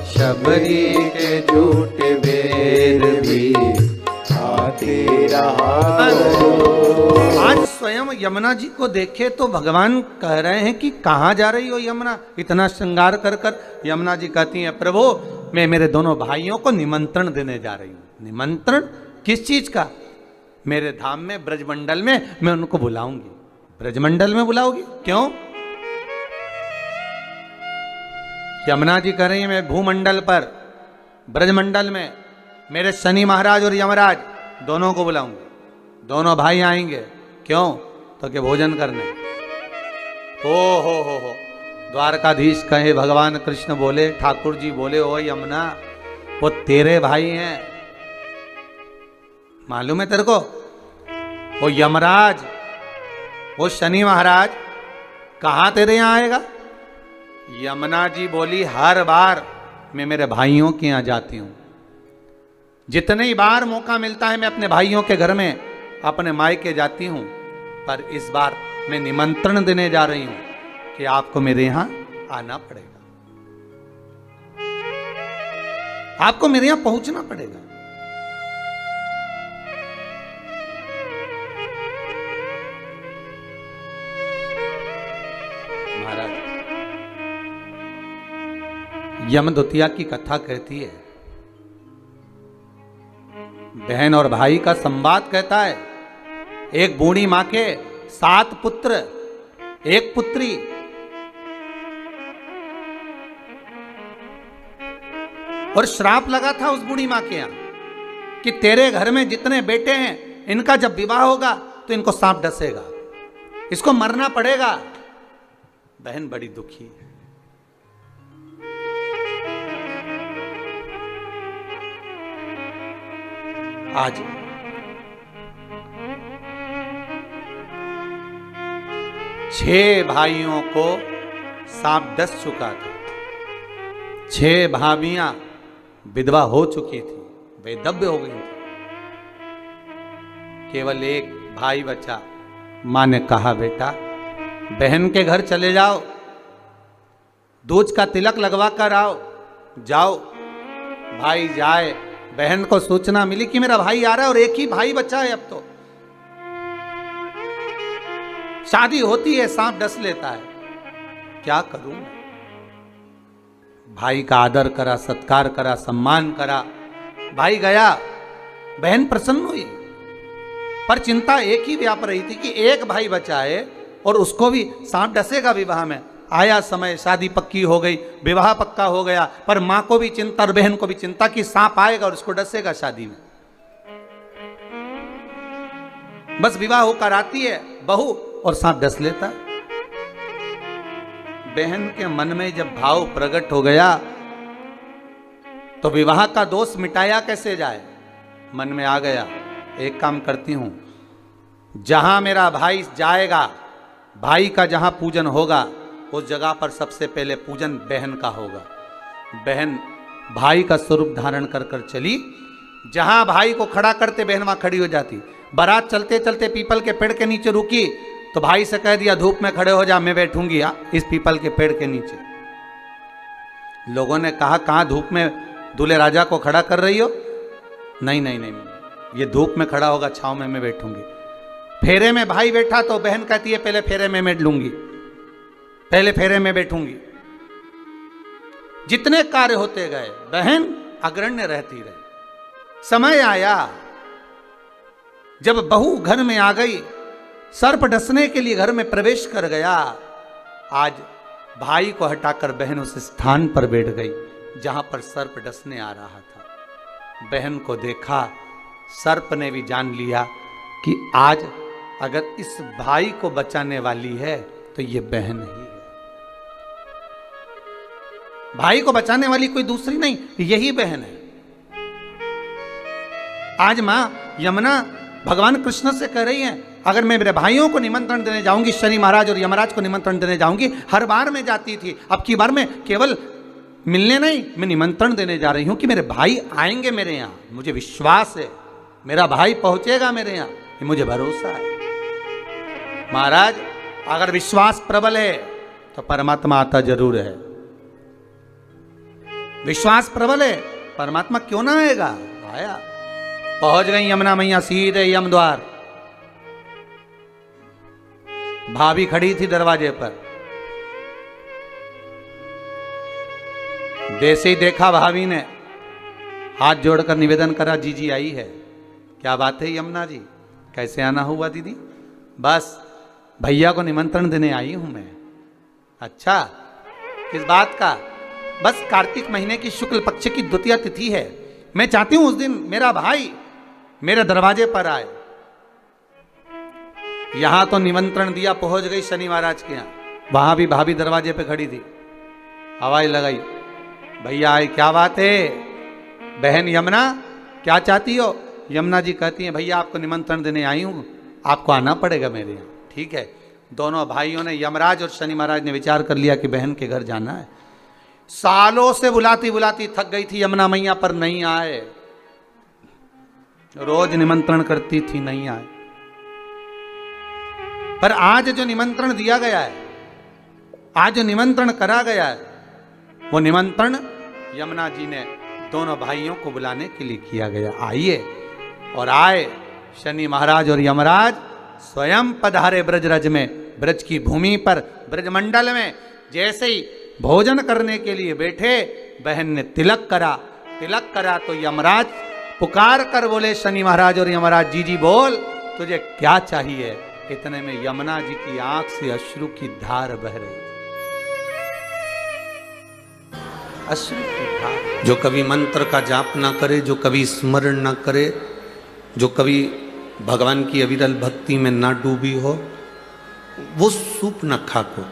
शबरी के झूठे बेर भी खाते रहा करो। आज स्वयं यमुना जी को देखे तो भगवान कह रहे हैं कि कहाँ जा रही हो यमुना, इतना श्रृंगार कर कर। यमुना जी कहती हैं प्रभु मैं मेरे दोनों भाइयों को निमंत्रण देने जा रही हूँ। निमंत्रण किस चीज का? मेरे धाम में ब्रजमंडल में मैं उनको बुलाऊंगी। ब्रजमंडल में बुलाओगी? क्यों? यमुना जी कह रही है मैं भूमंडल पर ब्रजमंडल में मेरे शनि महाराज और यमराज दोनों को बुलाऊंगी। दोनों भाई आएंगे। क्यों? तो कि भोजन करने। ओ हो द्वारकाधीश कहे, भगवान कृष्ण बोले, ठाकुर जी बोले, ओ यमुना वो तेरे भाई हैं, मालूम है तेरे को? वो यमराज, वो शनि महाराज कहाँ तेरे यहाँ आएगा? यमुना जी बोली हर बार मैं मेरे भाइयों के यहाँ जाती हूँ, जितनी बार मौका मिलता है मैं अपने भाइयों के घर में अपने मायके जाती हूं, पर इस बार मैं निमंत्रण देने जा रही हूं कि आपको मेरे यहां आना पड़ेगा, आपको मेरे यहां पहुंचना पड़ेगा। महाराज, यमदूतिया की कथा कहती है, बहन और भाई का संवाद कहता है। एक बूढ़ी मां के 7 पुत्र, 1 पुत्री। और श्राप लगा था उस बूढ़ी मां के यहां कि तेरे घर में जितने बेटे हैं, इनका जब विवाह होगा तो इनको सांप डसेगा, इसको मरना पड़ेगा। बहन बड़ी दुखी है। आज 6 भाइयों को सांप डस चुका था। 6 भाभियां विधवा हो चुकी थी, वैधव्य हो गई थी। केवल एक भाई बचा। मां ने कहा, बेटा बहन के घर चले जाओ, दूज का तिलक लगवा कर आओ। जाओ। भाई जाए। बहन को सूचना मिली कि मेरा भाई आ रहा है और एक ही भाई बचा है। अब तो शादी होती है, सांप डस लेता है, क्या करूं? भाई का आदर करा, सत्कार करा, सम्मान करा। भाई गया, बहन प्रसन्न हुई, पर चिंता एक ही व्याप रही थी कि एक भाई बचा है और उसको भी सांप डसेगा विवाह में। आया समय, शादी पक्की हो गई, विवाह पक्का हो गया, पर मां को भी चिंता और बहन को भी चिंता कि सांप आएगा और उसको डसेगा शादी में। बस विवाह होकर आती है बहू और सांप डस लेता है। बहन के मन में जब भाव प्रकट हो गया तो विवाह का दोष मिटाया कैसे जाए, मन में आ गया, एक काम करती हूं, जहां मेरा भाई जाएगा, भाई का जहां पूजन होगा, उस जगह पर सबसे पहले पूजन बहन का होगा। बहन भाई का स्वरूप धारण कर कर चली। जहां भाई को खड़ा करते बहन वहां खड़ी हो जाती। बारात चलते चलते पीपल के पेड़ के नीचे रुकी तो भाई से कह दिया, धूप में खड़े हो जा, मैं बैठूंगी इस पीपल के पेड़ के नीचे। लोगों ने कहा, कहां धूप में दूल्हे राजा को खड़ा कर रही हो? नहीं नहीं नहीं, ये धूप में खड़ा होगा, छांव में मैं बैठूंगी। फेरे में भाई बैठा तो बहन कहती है, पहले फेरे में मैं लूंगी, पहले फेरे में बैठूंगी। जितने कार्य होते गए बहन अग्रण्य रहती रही। समय आया जब बहू घर में आ गई, सर्प डसने के लिए घर में प्रवेश कर गया। आज भाई को हटाकर बहन उस स्थान पर बैठ गई जहां पर सर्प डसने आ रहा था। बहन को देखा, सर्प ने भी जान लिया कि आज अगर इस भाई को बचाने वाली है तो ये बहन ही है। भाई को बचाने वाली कोई दूसरी नहीं, यही बहन है। आज मां यमुना भगवान कृष्ण से कह रही है, अगर मैं मेरे भाइयों को निमंत्रण देने जाऊंगी, शनि महाराज और यमराज को निमंत्रण देने जाऊंगी, हर बार मैं जाती थी, अब की बार मैं केवल मिलने नहीं, मैं निमंत्रण देने जा रही हूं कि मेरे भाई आएंगे मेरे यहां। मुझे विश्वास है मेरा भाई पहुंचेगा मेरे यहां, ये मुझे भरोसा है। महाराज अगर विश्वास प्रबल है तो परमात्मा आता जरूर है। विश्वास प्रबल है, परमात्मा क्यों ना आएगा? आया। पहुंच गई यमुना मैया सीधे यम द्वार। भाभी खड़ी थी दरवाजे पर। जैसे ही देखा भाभी ने हाथ जोड़कर निवेदन करा, जीजी आई है। क्या बात है यमुना जी, कैसे आना हुआ दीदी? बस भैया को निमंत्रण देने आई हूं मैं। अच्छा, किस बात का? बस कार्तिक महीने की शुक्ल पक्ष की द्वितीय तिथि है, मैं चाहती हूं उस दिन मेरा भाई मेरे दरवाजे पर आए। यहां तो निमंत्रण दिया, पहुंच गई शनि महाराज के यहां, वहां भी भाभी दरवाजे पे खड़ी थी, आवाज लगाई, भैया आए। क्या बात है बहन यमुना, क्या चाहती हो? यमुना जी कहती हैं, भैया आपको निमंत्रण देने आई हूं, आपको आना पड़ेगा मेरे यहाँ। ठीक है। दोनों भाइयों ने, यमराज और शनि महाराज ने विचार कर लिया कि बहन के घर जाना है। सालों से बुलाती बुलाती थक गई थी यमुना मैया, पर नहीं आए। रोज निमंत्रण करती थी, नहीं आए। पर आज जो निमंत्रण दिया गया है, आज जो निमंत्रण करा गया है, वो निमंत्रण यमुना जी ने दोनों भाइयों को बुलाने के लिए किया गया। आइए, और आए शनि महाराज और यमराज स्वयं पधारे ब्रजरज में, ब्रज की भूमि पर, ब्रजमंडल में। जैसे ही भोजन करने के लिए बैठे, बहन ने तिलक करा। तिलक करा तो यमराज पुकार कर बोले, शनि महाराज और यमराज, जी जी बोल, तुझे क्या चाहिए। इतने में यमुना जी की आंख से अश्रु की धार बह रही। अश्रु की धार। जो कभी मंत्र का जाप ना करे, जो कभी स्मरण ना करे, जो कभी भगवान की अविरल भक्ति में ना डूबी हो, वो सूप न खाको।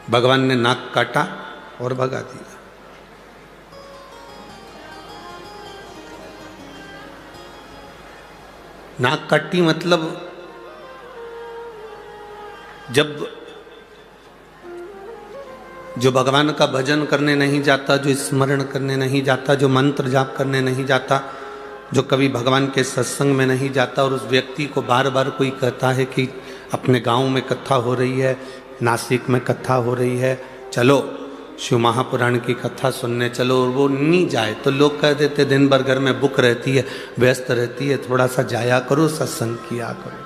भगवान ने नाक काटा और भगा दिया। नाक काटी मतलब जब जो भगवान का भजन करने नहीं जाता, जो स्मरण करने नहीं जाता, जो मंत्र जाप करने नहीं जाता, जो कभी भगवान के सत्संग में नहीं जाता, और उस व्यक्ति को बार बार कोई कहता है कि अपने गांव में कथा हो रही है, नासिक में कथा हो रही है, चलो शिव महापुराण की कथा सुनने चलो, और वो नहीं जाए तो लोग कह देते दिन भर घर में बुक रहती है, व्यस्त रहती है, थोड़ा सा जाया करो, सत्संग किया करो।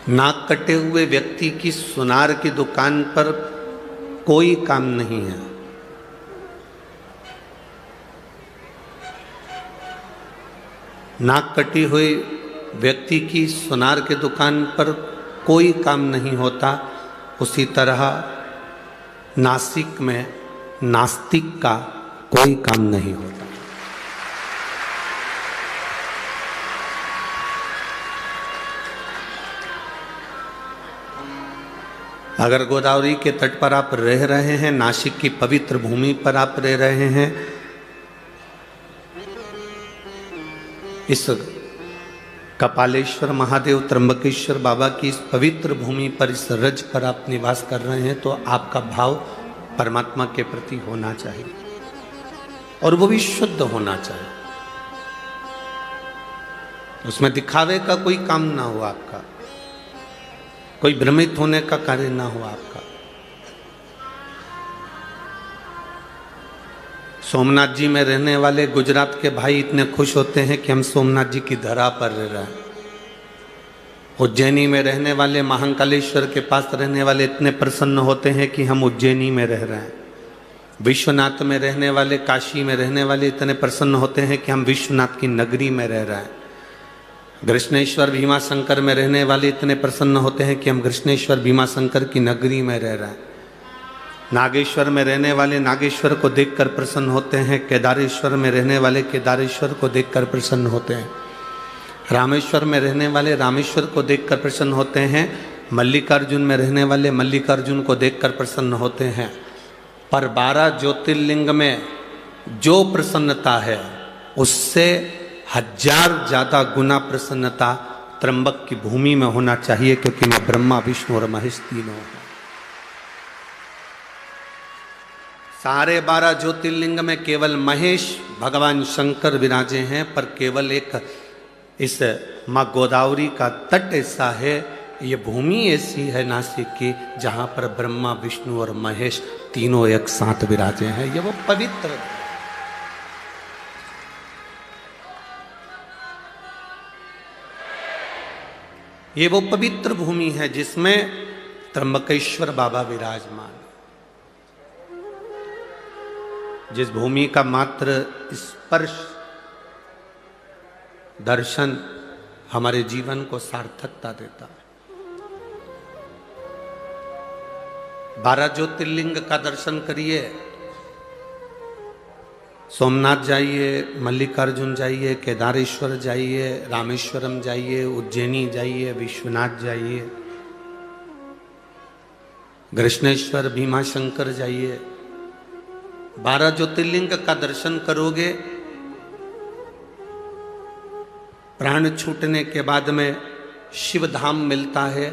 नाक कटे हुए व्यक्ति की सुनार की दुकान पर कोई काम नहीं है। नाक कटी हुई व्यक्ति की सुनार की दुकान पर कोई काम नहीं होता। उसी तरह नासिक में नास्तिक का कोई काम नहीं होता। अगर गोदावरी के तट पर आप रह रहे हैं, नासिक की पवित्र भूमि पर आप रह रहे हैं, इस कपालेश्वर महादेव त्र्यंबकेश्वर बाबा की इस पवित्र भूमि पर, इस रज पर आप निवास कर रहे हैं, तो आपका भाव परमात्मा के प्रति होना चाहिए, और वो भी शुद्ध होना चाहिए। उसमें दिखावे का कोई काम ना हो आपका, कोई भ्रमित होने का कार्य ना हो आपका। सोमनाथ जी में रहने वाले गुजरात के भाई इतने खुश होते हैं कि हम सोमनाथ जी की धरा पर रह रहे हैं। उज्जैनी में रहने वाले महाकालेश्वर के पास रहने वाले इतने प्रसन्न होते हैं कि हम उज्जैनी में रह रहे हैं। विश्वनाथ में रहने वाले, काशी में रहने वाले इतने प्रसन्न होते हैं कि हम विश्वनाथ की नगरी में रह रहे हैं। कृष्णेश्वर भीमाशंकर में रहने वाले इतने प्रसन्न होते हैं कि हम कृष्णेश्वर भीमाशंकर की नगरी में रह रहे हैं। नागेश्वर में रहने वाले नागेश्वर को देखकर प्रसन्न होते हैं। केदारेश्वर में रहने वाले केदारेश्वर को देखकर प्रसन्न होते हैं। रामेश्वर में रहने वाले रामेश्वर को देखकर प्रसन्न होते हैं। मल्लिकार्जुन में रहने वाले मल्लिकार्जुन को देखकर प्रसन्न होते हैं। पर 12 ज्योतिर्लिंग में जो प्रसन्नता है, उससे 1000 ज्यादा गुना प्रसन्नता त्र्यंबक की भूमि में होना चाहिए, क्योंकि मैं ब्रह्मा विष्णु और महेश तीनों हूं। सारे 12 ज्योतिर्लिंग में केवल महेश भगवान शंकर विराजे हैं, पर केवल एक इस माँ गोदावरी का तट ऐसा है, ये भूमि ऐसी है नासिक की, जहां पर ब्रह्मा विष्णु और महेश तीनों एक साथ विराजे हैं। ये वो पवित्र, ये वो पवित्र भूमि है जिसमें त्र्यंबकेश्वर बाबा विराजमान। जिस भूमि का मात्र स्पर्श, दर्शन हमारे जीवन को सार्थकता देता है। 12 ज्योतिर्लिंग का दर्शन करिए, सोमनाथ जाइए, मल्लिकार्जुन जाइए, केदारेश्वर जाइए, रामेश्वरम जाइए, उज्जैनी जाइए, विश्वनाथ जाइए, कृष्णेश्वर भीमाशंकर जाइए। 12 ज्योतिर्लिंग का दर्शन करोगे, प्राण छूटने के बाद में शिव धाम मिलता है,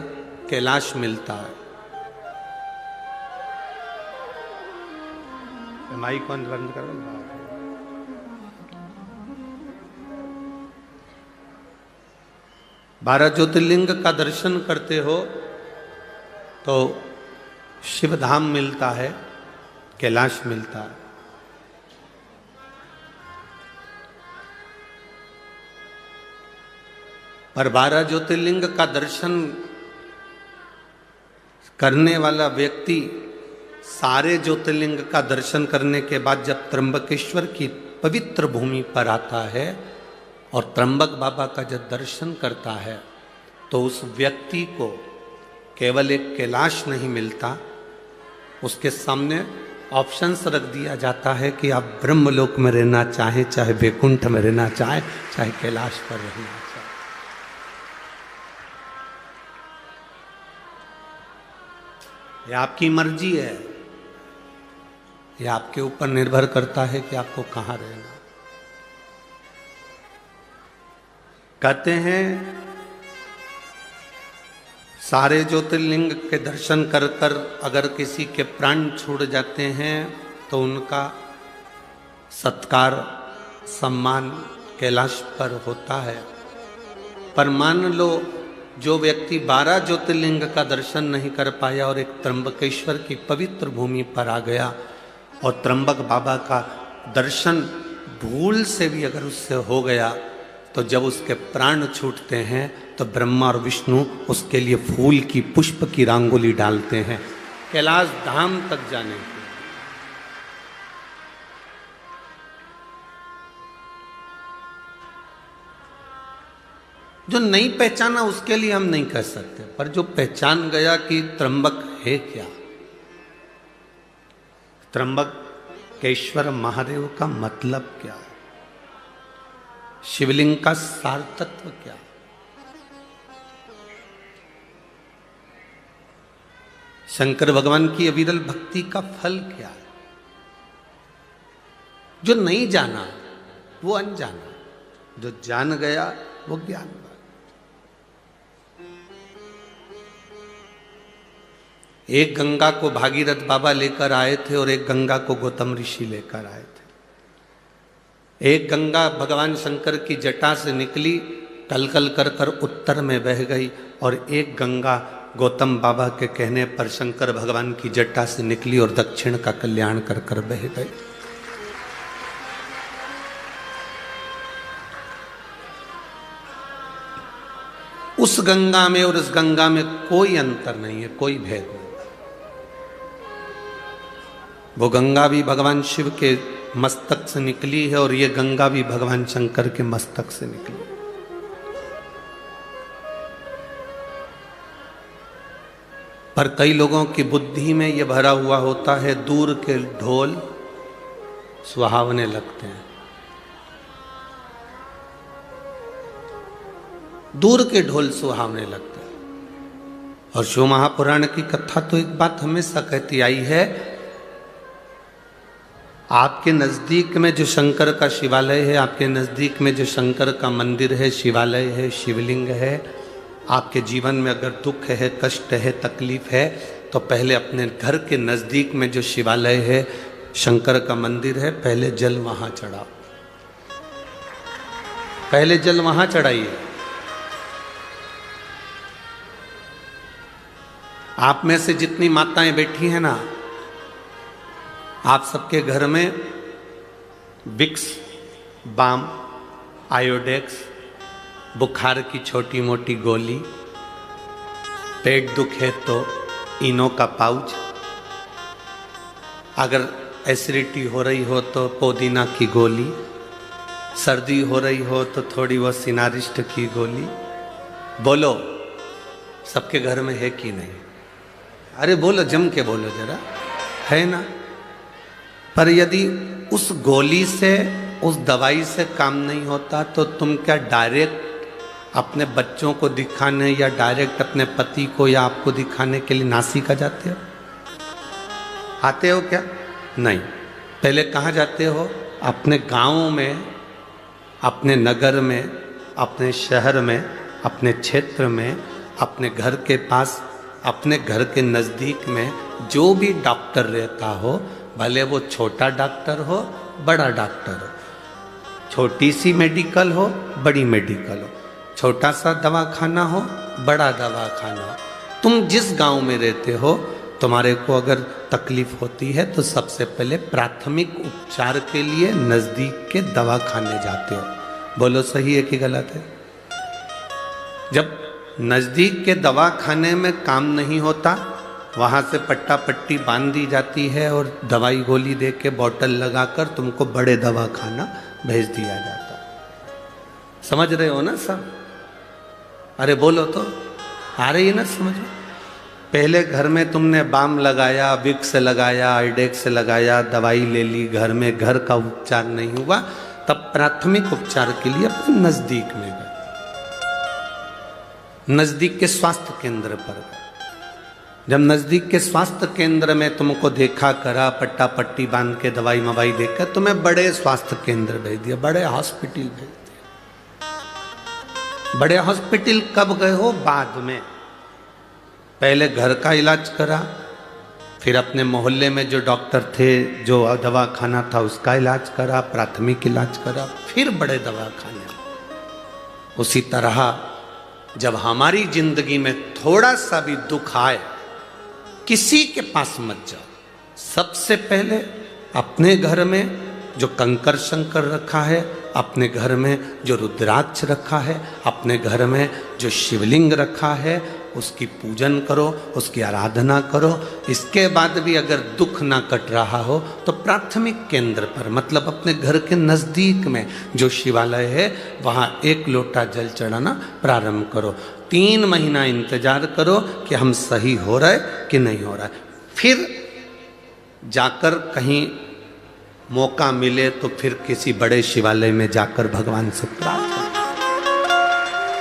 कैलाश मिलता है। माइक कौन बंद करो। 12 ज्योतिर्लिंग का दर्शन करते हो तो शिव धाम मिलता है, कैलाश मिलता है। पर 12 ज्योतिर्लिंग का दर्शन करने वाला व्यक्ति सारे ज्योतिर्लिंग का दर्शन करने के बाद जब त्र्यंबकेश्वर की पवित्र भूमि पर आता है और त्र्यंबक बाबा का जब दर्शन करता है तो उस व्यक्ति को केवल एक कैलाश नहीं मिलता, उसके सामने ऑप्शंस रख दिया जाता है कि आप ब्रह्मलोक में रहना चाहें, चाहे वैकुंठ में रहना चाहें, चाहे कैलाश पर रहना चाहें। ये आपकी मर्जी है, ये आपके ऊपर निर्भर करता है कि आपको कहाँ रहना। कहते हैं सारे ज्योतिर्लिंग के दर्शन कर कर अगर किसी के प्राण छूट जाते हैं तो उनका सत्कार सम्मान कैलाश पर होता है। पर मान लो जो व्यक्ति 12 ज्योतिर्लिंग का दर्शन नहीं कर पाया और एक त्र्यंबकेश्वर की पवित्र भूमि पर आ गया और त्र्यंबक बाबा का दर्शन भूल से भी अगर उससे हो गया तो जब उसके प्राण छूटते हैं तो ब्रह्मा और विष्णु उसके लिए फूल की पुष्प की रंगोली डालते हैं कैलाश धाम तक जाने के। जो नहीं पहचाना उसके लिए हम नहीं कह सकते, पर जो पहचान गया कि त्र्यंबक है क्या, त्र्यंबकेश्वर महादेव का मतलब क्या, शिवलिंग का सार तत्व क्या, शंकर भगवान की अविरल भक्ति का फल क्या है। जो नहीं जाना वो अनजाना, जो जान गया वो ज्ञान। एक गंगा को भागीरथ बाबा लेकर आए थे और एक गंगा को गौतम ऋषि लेकर आए थे। एक गंगा भगवान शंकर की जटा से निकली, कलकल कर कर उत्तर में बह गई, और एक गंगा गौतम बाबा के कहने पर शंकर भगवान की जटा से निकली और दक्षिण का कल्याण कर कर बह गई। उस गंगा में और इस गंगा में कोई अंतर नहीं है, कोई भेद नहीं। वो गंगा भी भगवान शिव के मस्तक से निकली है और ये गंगा भी भगवान शंकर के मस्तक से निकली। पर कई लोगों की बुद्धि में ये भरा हुआ होता है दूर के ढोल सुहावने लगते हैं, दूर के ढोल सुहावने लगते हैं। और शिव महापुराण की कथा तो एक बात हमेशा कहती आई है, आपके नज़दीक में जो शंकर का शिवालय है, आपके नज़दीक में जो शंकर का मंदिर है, शिवालय है, शिवलिंग है, आपके जीवन में अगर दुख है, कष्ट है, तकलीफ है, तो पहले अपने घर के नज़दीक में जो शिवालय है, शंकर का मंदिर है, पहले जल वहाँ चढ़ाओ, पहले जल वहाँ चढ़ाइए। आप में से जितनी माताएं बैठी हैं ना, आप सबके घर में विक्स, बाम, आयोडेक्स, बुखार की छोटी मोटी गोली, पेट दुखे तो इनो का पाउच, अगर एसिडिटी हो रही हो तो पुदीना की गोली, सर्दी हो रही हो तो थोड़ी वो सिनारिस्ट की गोली। बोलो सबके घर में है कि नहीं? अरे बोलो, जम के बोलो जरा, है ना? पर यदि उस गोली से, उस दवाई से काम नहीं होता तो तुम क्या डायरेक्ट अपने बच्चों को दिखाने या डायरेक्ट अपने पति को या आपको दिखाने के लिए नासिका जाते हो? आते हो क्या? नहीं। पहले कहाँ जाते हो? अपने गांव में, अपने नगर में, अपने शहर में, अपने क्षेत्र में, अपने घर के पास, अपने घर के नज़दीक में जो भी डॉक्टर रहता हो भले वो छोटा डॉक्टर हो बड़ा डॉक्टर हो, छोटी सी मेडिकल हो बड़ी मेडिकल हो, छोटा सा दवाखाना हो बड़ा दवाखाना हो, तुम जिस गांव में रहते हो, तुम्हारे को अगर तकलीफ होती है तो सबसे पहले प्राथमिक उपचार के लिए नजदीक के दवाखाने जाते हो। बोलो सही है कि गलत है? जब नजदीक के दवाखाने में काम नहीं होता, वहां से पट्टा पट्टी बांध दी जाती है और दवाई गोली दे के बोतल लगाकर तुमको बड़े दवाखाना भेज दिया जाता। समझ रहे हो ना सब? अरे बोलो तो, आ रही है ना समझ में? पहले घर में तुमने बाम लगाया, विक्स लगाया, आइडेक्स लगाया, दवाई ले ली, घर में घर का उपचार नहीं हुआ, तब प्राथमिक उपचार के लिए अपने नजदीक में गए, नजदीक के स्वास्थ्य केंद्र पर गए। जब नजदीक के स्वास्थ्य केंद्र में तुमको देखा करा, पट्टा पट्टी बांध के दवाई मवाई देकर तुम्हें बड़े स्वास्थ्य केंद्र भेज दिया, बड़े हॉस्पिटल भेज दिया। बड़े हॉस्पिटल कब गए हो? बाद में। पहले घर का इलाज करा, फिर अपने मोहल्ले में जो डॉक्टर थे, जो दवाखाना था उसका इलाज करा, प्राथमिक इलाज करा, फिर बड़े दवाखाने। उसी तरह जब हमारी जिंदगी में थोड़ा सा भी दुख आए, किसी के पास मत जाओ, सबसे पहले अपने घर में जो कंकर शंकर रखा है, अपने घर में जो रुद्राक्ष रखा है, अपने घर में जो शिवलिंग रखा है, उसकी पूजन करो, उसकी आराधना करो। इसके बाद भी अगर दुख ना कट रहा हो तो प्राथमिक केंद्र पर, मतलब अपने घर के नज़दीक में जो शिवालय है, वहाँ 1 लोटा जल चढ़ाना प्रारंभ करो। 3 महीना इंतजार करो कि हम सही हो रहा है कि नहीं हो रहा है। फिर जाकर कहीं मौका मिले तो फिर किसी बड़े शिवालय में जाकर भगवान से प्रार्थना,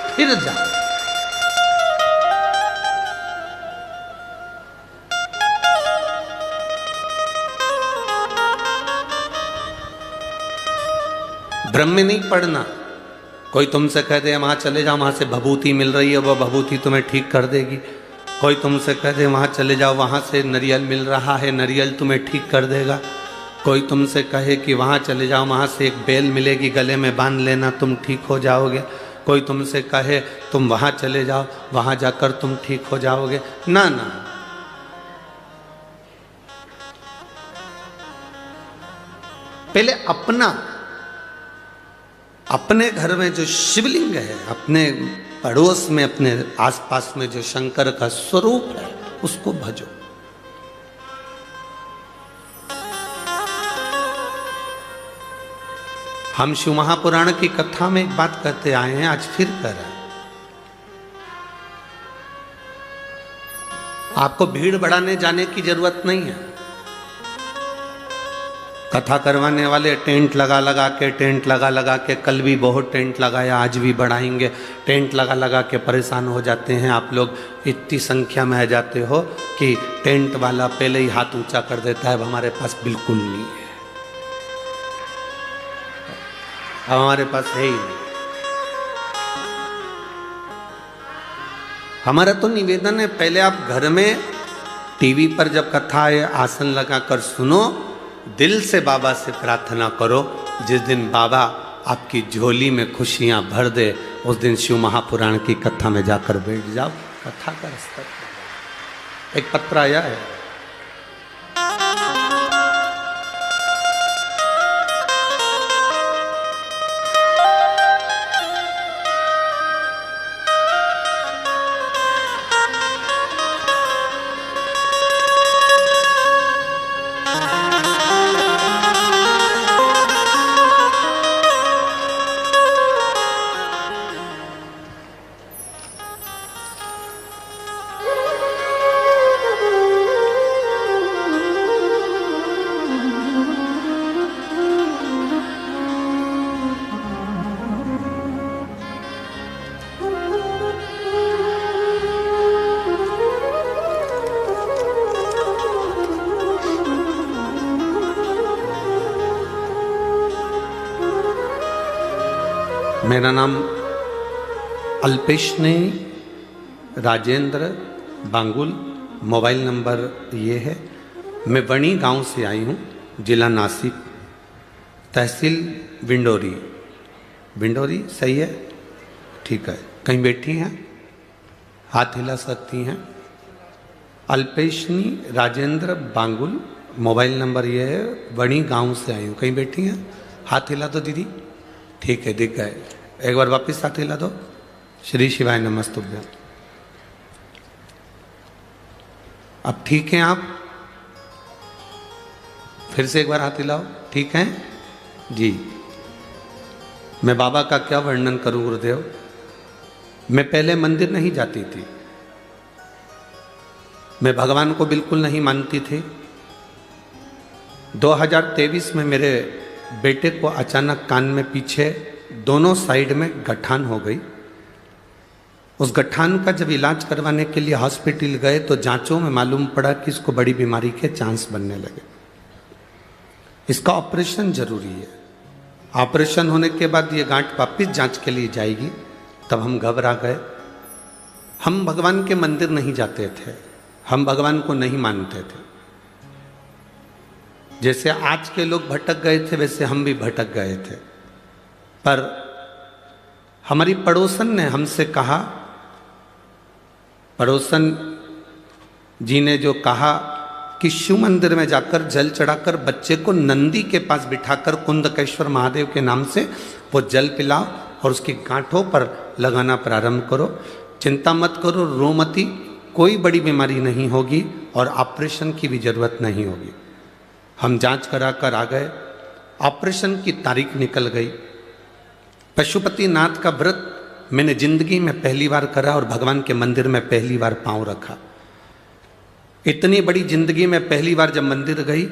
फिर जाओ। ब्रह्म में नहीं पढ़ना। कोई तुमसे कह दे वहाँ चले जाओ, वहाँ से भभूति मिल रही है, वह भभूति तुम्हें ठीक कर देगी। कोई तुमसे कह दे वहाँ चले जाओ, वहाँ से नारियल मिल रहा है, नारियल तुम्हें ठीक कर देगा। कोई तुमसे कहे कि वहाँ चले जाओ, वहाँ से एक बेल मिलेगी, गले में बांध लेना, तुम ठीक हो जाओगे। कोई तुमसे कहे तुम वहाँ चले जाओ, वहाँ जाकर तुम ठीक हो जाओगे। ना ना, पहले अपने घर में जो शिवलिंग है, अपने पड़ोस में, अपने आसपास में जो शंकर का स्वरूप है, उसको भजो। हम शिव महापुराण की कथा में एक बात कहते आए हैं, आज फिर कर रहे हैं। आपको भीड़ बढ़ाने जाने की जरूरत नहीं है। कथा करवाने वाले टेंट लगा लगा के कल भी बहुत टेंट लगाया, आज भी बढ़ाएंगे। टेंट लगा के परेशान हो जाते हैं आप लोग, इतनी संख्या में आ जाते हो कि टेंट वाला पहले ही हाथ ऊंचा कर देता है, अब हमारे पास बिल्कुल नहीं है, अब हमारे पास है ही नहीं। हमारा तो निवेदन है, पहले आप घर में टीवी पर जब कथा है आसन लगाकर सुनो, दिल से बाबा से प्रार्थना करो। जिस दिन बाबा आपकी झोली में खुशियां भर दे, उस दिन शिव महापुराण की कथा में जाकर बैठ जाओ। कथा का स्तर एक पत्र आया है, मेरा नाम अल्पेश राजेंद्र बांगुल, मोबाइल नंबर ये है मैं वणी गांव से आई हूँ, जिला नासिक, तहसील विंडोरी। विंडोरी सही है? ठीक है। कहीं बैठी हैं? हाथ हिला सकती हैं। अल्पेशनी राजेंद्र बांगुल, मोबाइल नंबर ये है। वणी गांव से आई हूँ। कहीं बैठी हैं? हाथ हिला दो दीदी। ठीक है, दिख गए। एक बार वापस हाथ हिला दो। श्री शिवाय नमस्तुभ्यं। अब ठीक हैं आप? फिर से एक बार हाथ हिलाओ। ठीक हैं जी। मैं बाबा का क्या वर्णन करूं गुरुदेव। मैं पहले मंदिर नहीं जाती थी, मैं भगवान को बिल्कुल नहीं मानती थी। 2023 में मेरे बेटे को अचानक कान में पीछे दोनों साइड में गठान हो गई। उस गठान का जब इलाज करवाने के लिए हॉस्पिटल गए तो जांचों में मालूम पड़ा कि इसको बड़ी बीमारी के चांस बनने लगे। इसका ऑपरेशन जरूरी है। ऑपरेशन होने के बाद ये गांठ वापिस जांच के लिए जाएगी। तब हम घबरा गए। हम भगवान के मंदिर नहीं जाते थे, हम भगवान को नहीं मानते थे। जैसे आज के लोग भटक गए थे वैसे हम भी भटक गए थे। पर हमारी पड़ोसन ने हमसे कहा, पड़ोसन जी ने जो कहा कि शिव मंदिर में जाकर जल चढ़ाकर बच्चे को नंदी के पास बिठाकर कुंदकेश्वर महादेव के नाम से वो जल पिलाओ और उसकी गांठों पर लगाना प्रारंभ करो। चिंता मत करो, रो मती, कोई बड़ी बीमारी नहीं होगी और ऑपरेशन की भी जरूरत नहीं होगी। हम जांच करा कर आ गए। ऑपरेशन की तारीख निकल गई। पशुपतिनाथ का व्रत मैंने जिंदगी में पहली बार करा और भगवान के मंदिर में पहली बार पांव रखा। इतनी बड़ी जिंदगी में पहली बार जब मंदिर गई,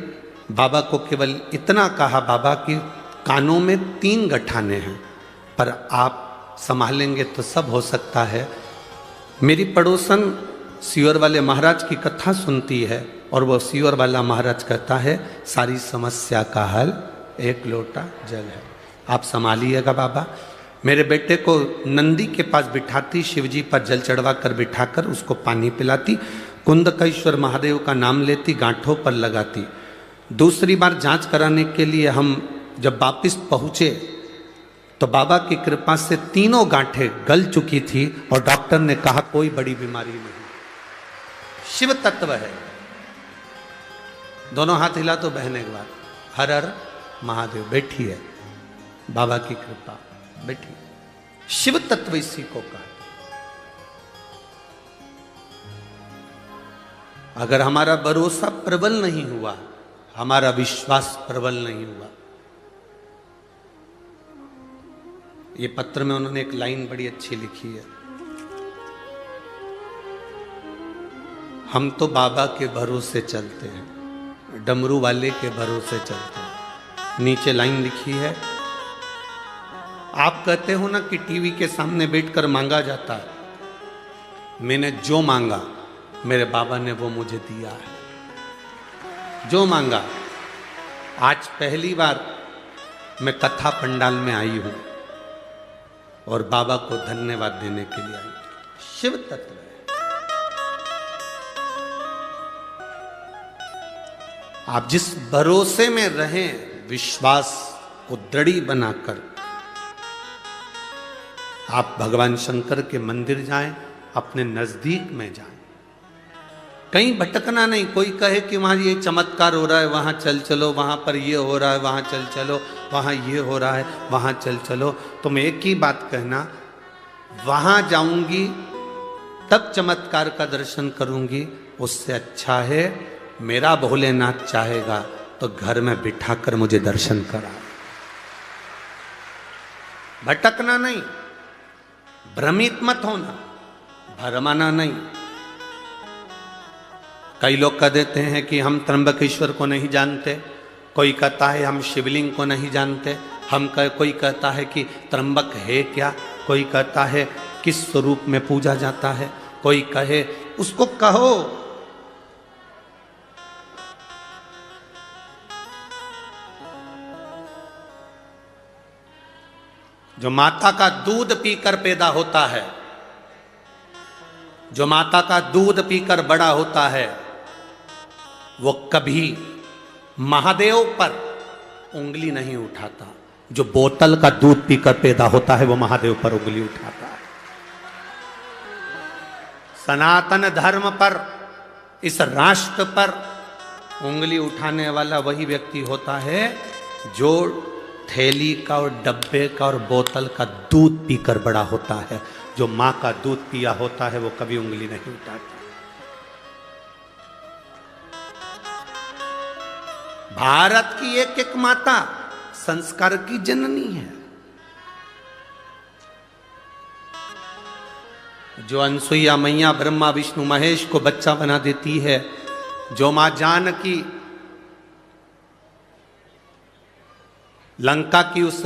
बाबा को केवल इतना कहा, बाबा की कानों में 3 गठाने हैं, पर आप संभालेंगे तो सब हो सकता है। मेरी पड़ोसन सीवर वाले महाराज की कथा सुनती है और वो सीवर वाला महाराज कहता है सारी समस्या का हल एक लोटा जल है। आप संभालिएगा बाबा। मेरे बेटे को नंदी के पास बिठाती, शिवजी पर जल चढ़वा कर बिठाकर उसको पानी पिलाती, कुंदकेश्वर महादेव का नाम लेती, गांठों पर लगाती। दूसरी बार जांच कराने के लिए हम जब वापिस पहुँचे तो बाबा की कृपा से तीनों गांठें गल चुकी थी और डॉक्टर ने कहा कोई बड़ी बीमारी नहीं, शिव तत्व है। दोनों हाथ हिला तो बहन एक बार। हर हर महादेव। बैठी है, बाबा की कृपा, बैठी। शिव तत्व इसी को कहा। अगर हमारा भरोसा प्रबल नहीं हुआ, हमारा विश्वास प्रबल नहीं हुआ। ये पत्र में उन्होंने एक लाइन बड़ी अच्छी लिखी है, हम तो बाबा के भरोसे चलते हैं, डमरू वाले के भरोसे चलते हैं। नीचे लाइन लिखी है, आप कहते हो ना कि टीवी के सामने बैठकर मांगा जाता है, मैंने जो मांगा मेरे बाबा ने वो मुझे दिया है। जो मांगा। आज पहली बार मैं कथा पंडाल में आई हूं और बाबा को धन्यवाद देने के लिए आई। शिव तत्व है। आप जिस भरोसे में रहें, विश्वास को दृढ़ी बनाकर आप भगवान शंकर के मंदिर जाएं, अपने नजदीक में जाएं, कहीं भटकना नहीं। कोई कहे कि वहां ये चमत्कार हो रहा है, वहां चल चलो, वहां पर ये हो रहा है, वहां चल चलो, वहां ये हो रहा है, वहां चल चलो। तो मैं एक ही बात कहना, वहां जाऊंगी तब चमत्कार का दर्शन करूंगी, उससे अच्छा है मेरा भोलेनाथ चाहेगा तो घर में बिठाकर मुझे दर्शन करा। भटकना नहीं, भ्रमित मत होना, भरमाना नहीं। कई लोग कह देते हैं कि हम त्र्यंबकेश्वर को नहीं जानते, कोई कहता है हम शिवलिंग को नहीं जानते, कोई कहता है कि त्र्यंबक है क्या, कोई कहता है किस स्वरूप में पूजा जाता है, कोई कहे, उसको कहो। जो माता का दूध पीकर पैदा होता है, जो माता का दूध पीकर बड़ा होता है, वो कभी महादेव पर उंगली नहीं उठाता। जो बोतल का दूध पीकर पैदा होता है वो महादेव पर उंगली उठाता है। सनातन धर्म पर, इस राष्ट्र पर उंगली उठाने वाला वही व्यक्ति होता है जो थैली का और डब्बे का और बोतल का दूध पीकर बड़ा होता है। जो मां का दूध पिया होता है वो कभी उंगली नहीं उठाता। भारत की एक एक माता संस्कार की जननी है। जो अनसुईया मैया ब्रह्मा विष्णु महेश को बच्चा बना देती है, जो मां जानकी लंका की उस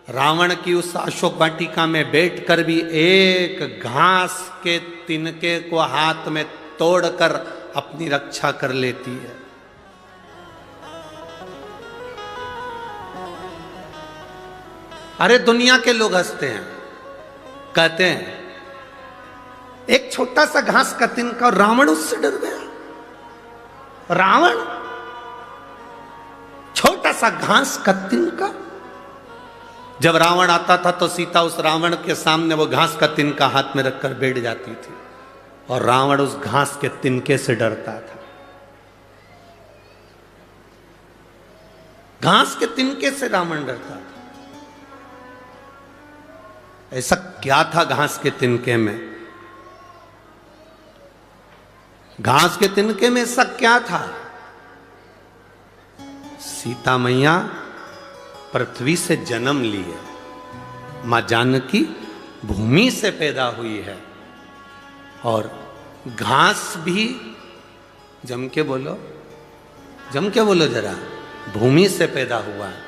रावण की उस अशोक वाटिका में बैठकर भी एक घास के तिनके को हाथ में तोड़कर अपनी रक्षा कर लेती है। अरे दुनिया के लोग हंसते हैं, कहते हैं एक छोटा सा घास का तिनका और रावण उससे डर गया। रावण छोटा सा घास का तिनका। जब रावण आता था तो सीता उस रावण के सामने वो घास का तिनका हाथ में रखकर बैठ जाती थी और रावण उस घास के तिनके से डरता था। घास के तिनके से रावण डरता था। ऐसा क्या था घास के तिनके में? घास के तिनके में ऐसा क्या था? सीता मैया पृथ्वी से जन्म ली है, मां जानकी भूमि से पैदा हुई है और घास भी जम के बोलो जरा, भूमि से पैदा हुआ है।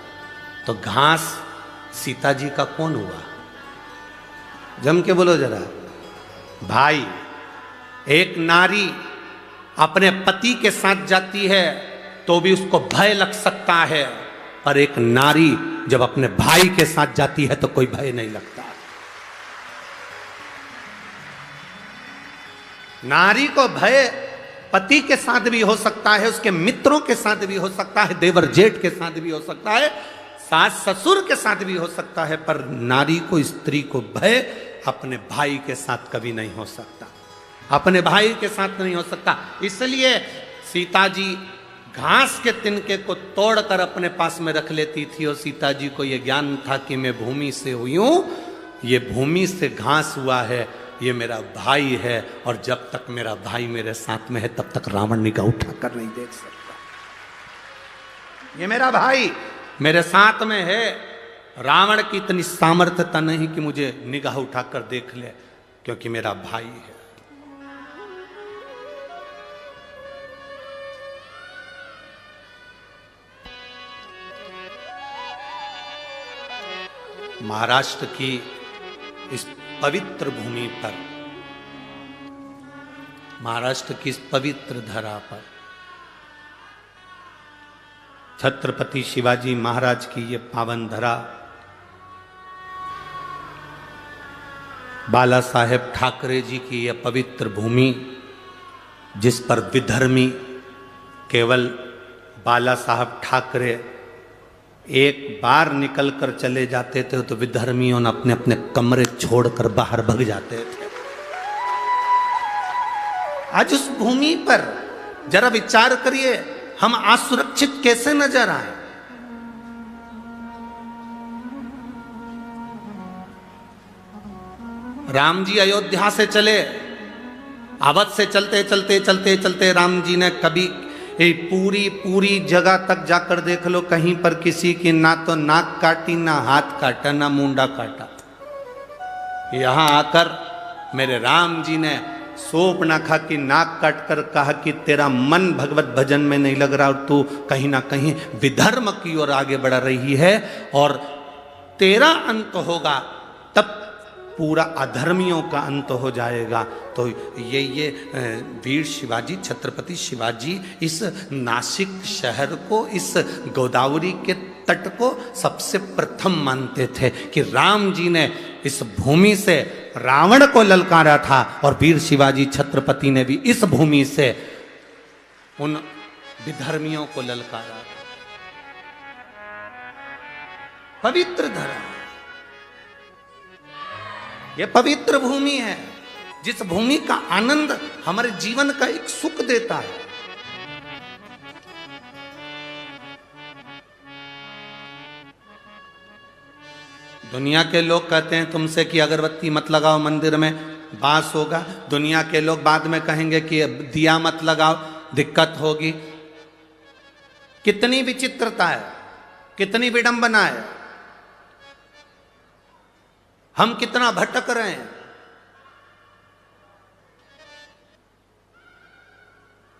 तो घास सीता जी का कौन हुआ? जम के बोलो जरा। भाई, एक नारी अपने पति के साथ जाती है तो भी उसको भय लग सकता है, पर एक नारी जब अपने भाई के साथ जाती है तो कोई भय नहीं लगता। नारी को भय पति के साथ भी हो सकता है, उसके मित्रों के साथ भी हो सकता है, देवर जेठ के साथ भी हो सकता है, सास ससुर के साथ भी हो सकता है, पर नारी को, स्त्री को भय अपने भाई के साथ कभी नहीं हो सकता। अपने भाई के साथ नहीं हो सकता। इसलिए सीता जी घास के तिनके को तोड़कर अपने पास में रख लेती थी और सीता जी को यह ज्ञान था कि मैं भूमि से हुई हूं, ये भूमि से घास हुआ है, ये मेरा भाई है और जब तक मेरा भाई मेरे साथ में है तब तक रावण निगाह उठाकर नहीं देख सकता। ये मेरा भाई मेरे साथ में है, रावण की इतनी सामर्थ्यता नहीं कि मुझे निगाह उठाकर देख ले, क्योंकि मेरा भाई है। महाराष्ट्र की इस पवित्र भूमि पर, महाराष्ट्र की इस पवित्र धरा पर छत्रपति शिवाजी महाराज की ये पावन धरा, बाला साहेब ठाकरे जी की यह पवित्र भूमि, जिस पर विधर्मी केवल बाला साहब ठाकरे एक बार निकल कर चले जाते थे तो विधर्मियों ने अपने अपने कमरे छोड़कर बाहर भग जाते थे। आज उस भूमि पर जरा विचार करिए, हम असुरक्षित कैसे नजर आए। राम जी अयोध्या से चले, अवध से चलते चलते चलते चलते राम जी ने कभी पूरी जगह तक जाकर देख लो, कहीं पर किसी की ना तो नाक काटी, ना हाथ काटा, ना मुंडा काटा। यहां आकर मेरे राम जी ने सोप ना खा कि नाक काट कर कहा कि तेरा मन भगवत भजन में नहीं लग रहा और तू कहीं ना कहीं विधर्म की ओर आगे बढ़ रही है, और तेरा अंत होगा तब पूरा अधर्मियों का अंत हो जाएगा। तो ये वीर शिवाजी, छत्रपति शिवाजी इस नासिक शहर को, इस गोदावरी के तट को सबसे प्रथम मानते थे कि राम जी ने इस भूमि से रावण को ललकारा था और वीर शिवाजी छत्रपति ने भी इस भूमि से उन विधर्मियों को ललकारा। पवित्र धरा, यह पवित्र भूमि है, जिस भूमि का आनंद हमारे जीवन का एक सुख देता है। दुनिया के लोग कहते हैं तुमसे कि अगरबत्ती मत लगाओ मंदिर में, बास होगा। दुनिया के लोग बाद में कहेंगे कि दिया मत लगाओ, दिक्कत होगी। कितनी विचित्रता है, कितनी विडंबना है, हम कितना भटक रहे हैं।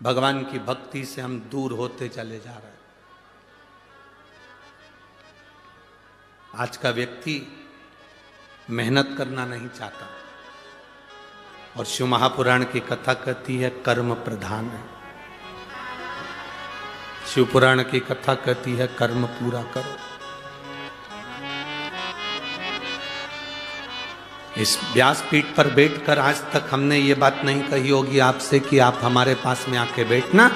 भगवान की भक्ति से हम दूर होते चले जा रहे हैं। आज का व्यक्ति मेहनत करना नहीं चाहता, और शिव महापुराण की कथा कहती है कर्म प्रधान है। शिव पुराण की कथा कहती है कर्म पूरा करो। इस व्यासपीठ पर बैठकर आज तक हमने ये बात नहीं कही होगी आपसे कि आप हमारे पास में आके बैठना,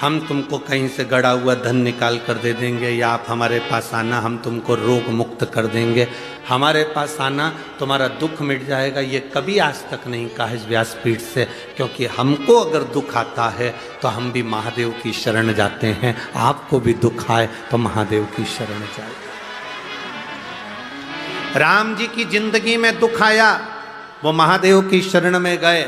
हम तुमको कहीं से गड़ा हुआ धन निकाल कर दे देंगे, या आप हमारे पास आना हम तुमको रोग मुक्त कर देंगे, हमारे पास आना तुम्हारा दुख मिट जाएगा। ये कभी आज तक नहीं कहा इस व्यासपीठ से, क्योंकि हमको अगर दुख आता है तो हम भी महादेव की शरण जाते हैं। आपको भी दुख आए तो महादेव की शरण जाए। राम जी की जिंदगी में दुख आया, वो महादेव की शरण में गए।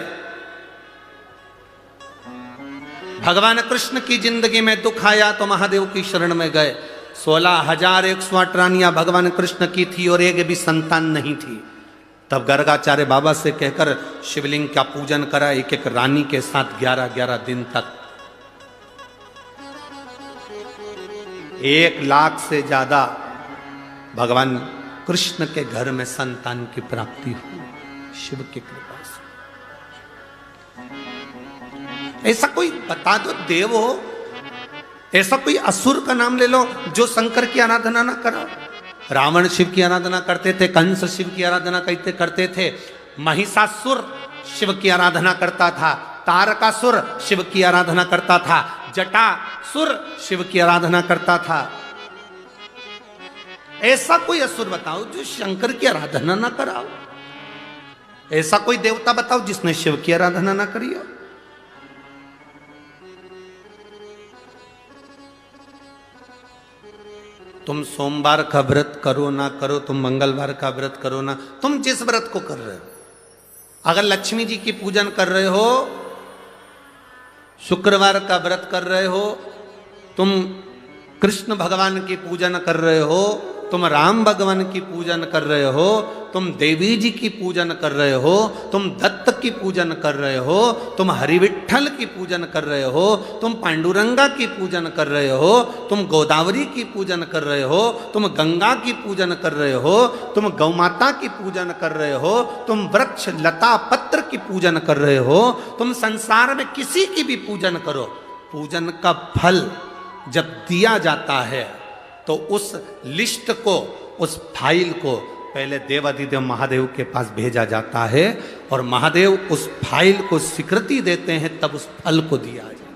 भगवान कृष्ण की जिंदगी में दुख आया तो महादेव की शरण में गए। 16,108 रानियां भगवान कृष्ण की थी और एक भी संतान नहीं थी। तब गर्गाचार्य बाबा से कहकर शिवलिंग का पूजन करा, एक एक रानी के साथ 11-11 दिन तक। 1 लाख से ज्यादा भगवान कृष्ण के घर में संतान की प्राप्ति हुई शिव की कृपा से। ऐसा कोई बता दो देव हो, ऐसा कोई असुर का नाम ले लो जो शंकर की आराधना ना करा। रावण शिव की आराधना करते थे, कंस शिव की आराधना करते थे, महिषासुर शिव की आराधना करता था, तारकासुर शिव की आराधना करता था, जटासुर शिव की आराधना करता था। ऐसा कोई असुर बताओ जो शंकर की आराधना ना कराओ। ऐसा कोई देवता बताओ जिसने शिव की आराधना ना करी हो। तुम सोमवार का व्रत करो ना करो, तुम मंगलवार का व्रत करो ना, तुम जिस व्रत को कर रहे हो, अगर लक्ष्मी जी की पूजन कर रहे हो, शुक्रवार का व्रत कर रहे हो, तुम कृष्ण भगवान की पूजन कर रहे हो, तुम राम भगवान की पूजन कर रहे हो, तुम देवी जी की पूजन कर रहे हो, तुम दत्त की पूजन कर रहे हो, तुम हरिविठ्ठल की पूजन कर रहे हो, तुम पांडुरंगा की पूजन कर रहे हो, तुम गोदावरी की पूजन कर रहे हो, तुम गंगा की पूजन कर रहे हो, तुम गौमाता की पूजन कर रहे हो, तुम वृक्ष लता पत्र की पूजन कर रहे हो, तुम संसार में किसी की भी पूजन करो, पूजन का फल जब दिया जाता है तो उस लिस्ट को, उस फाइल को पहले देवाधिदेव महादेव के पास भेजा जाता है, और महादेव उस फाइल को स्वीकृति देते हैं, तब उस फल को दिया जाता है।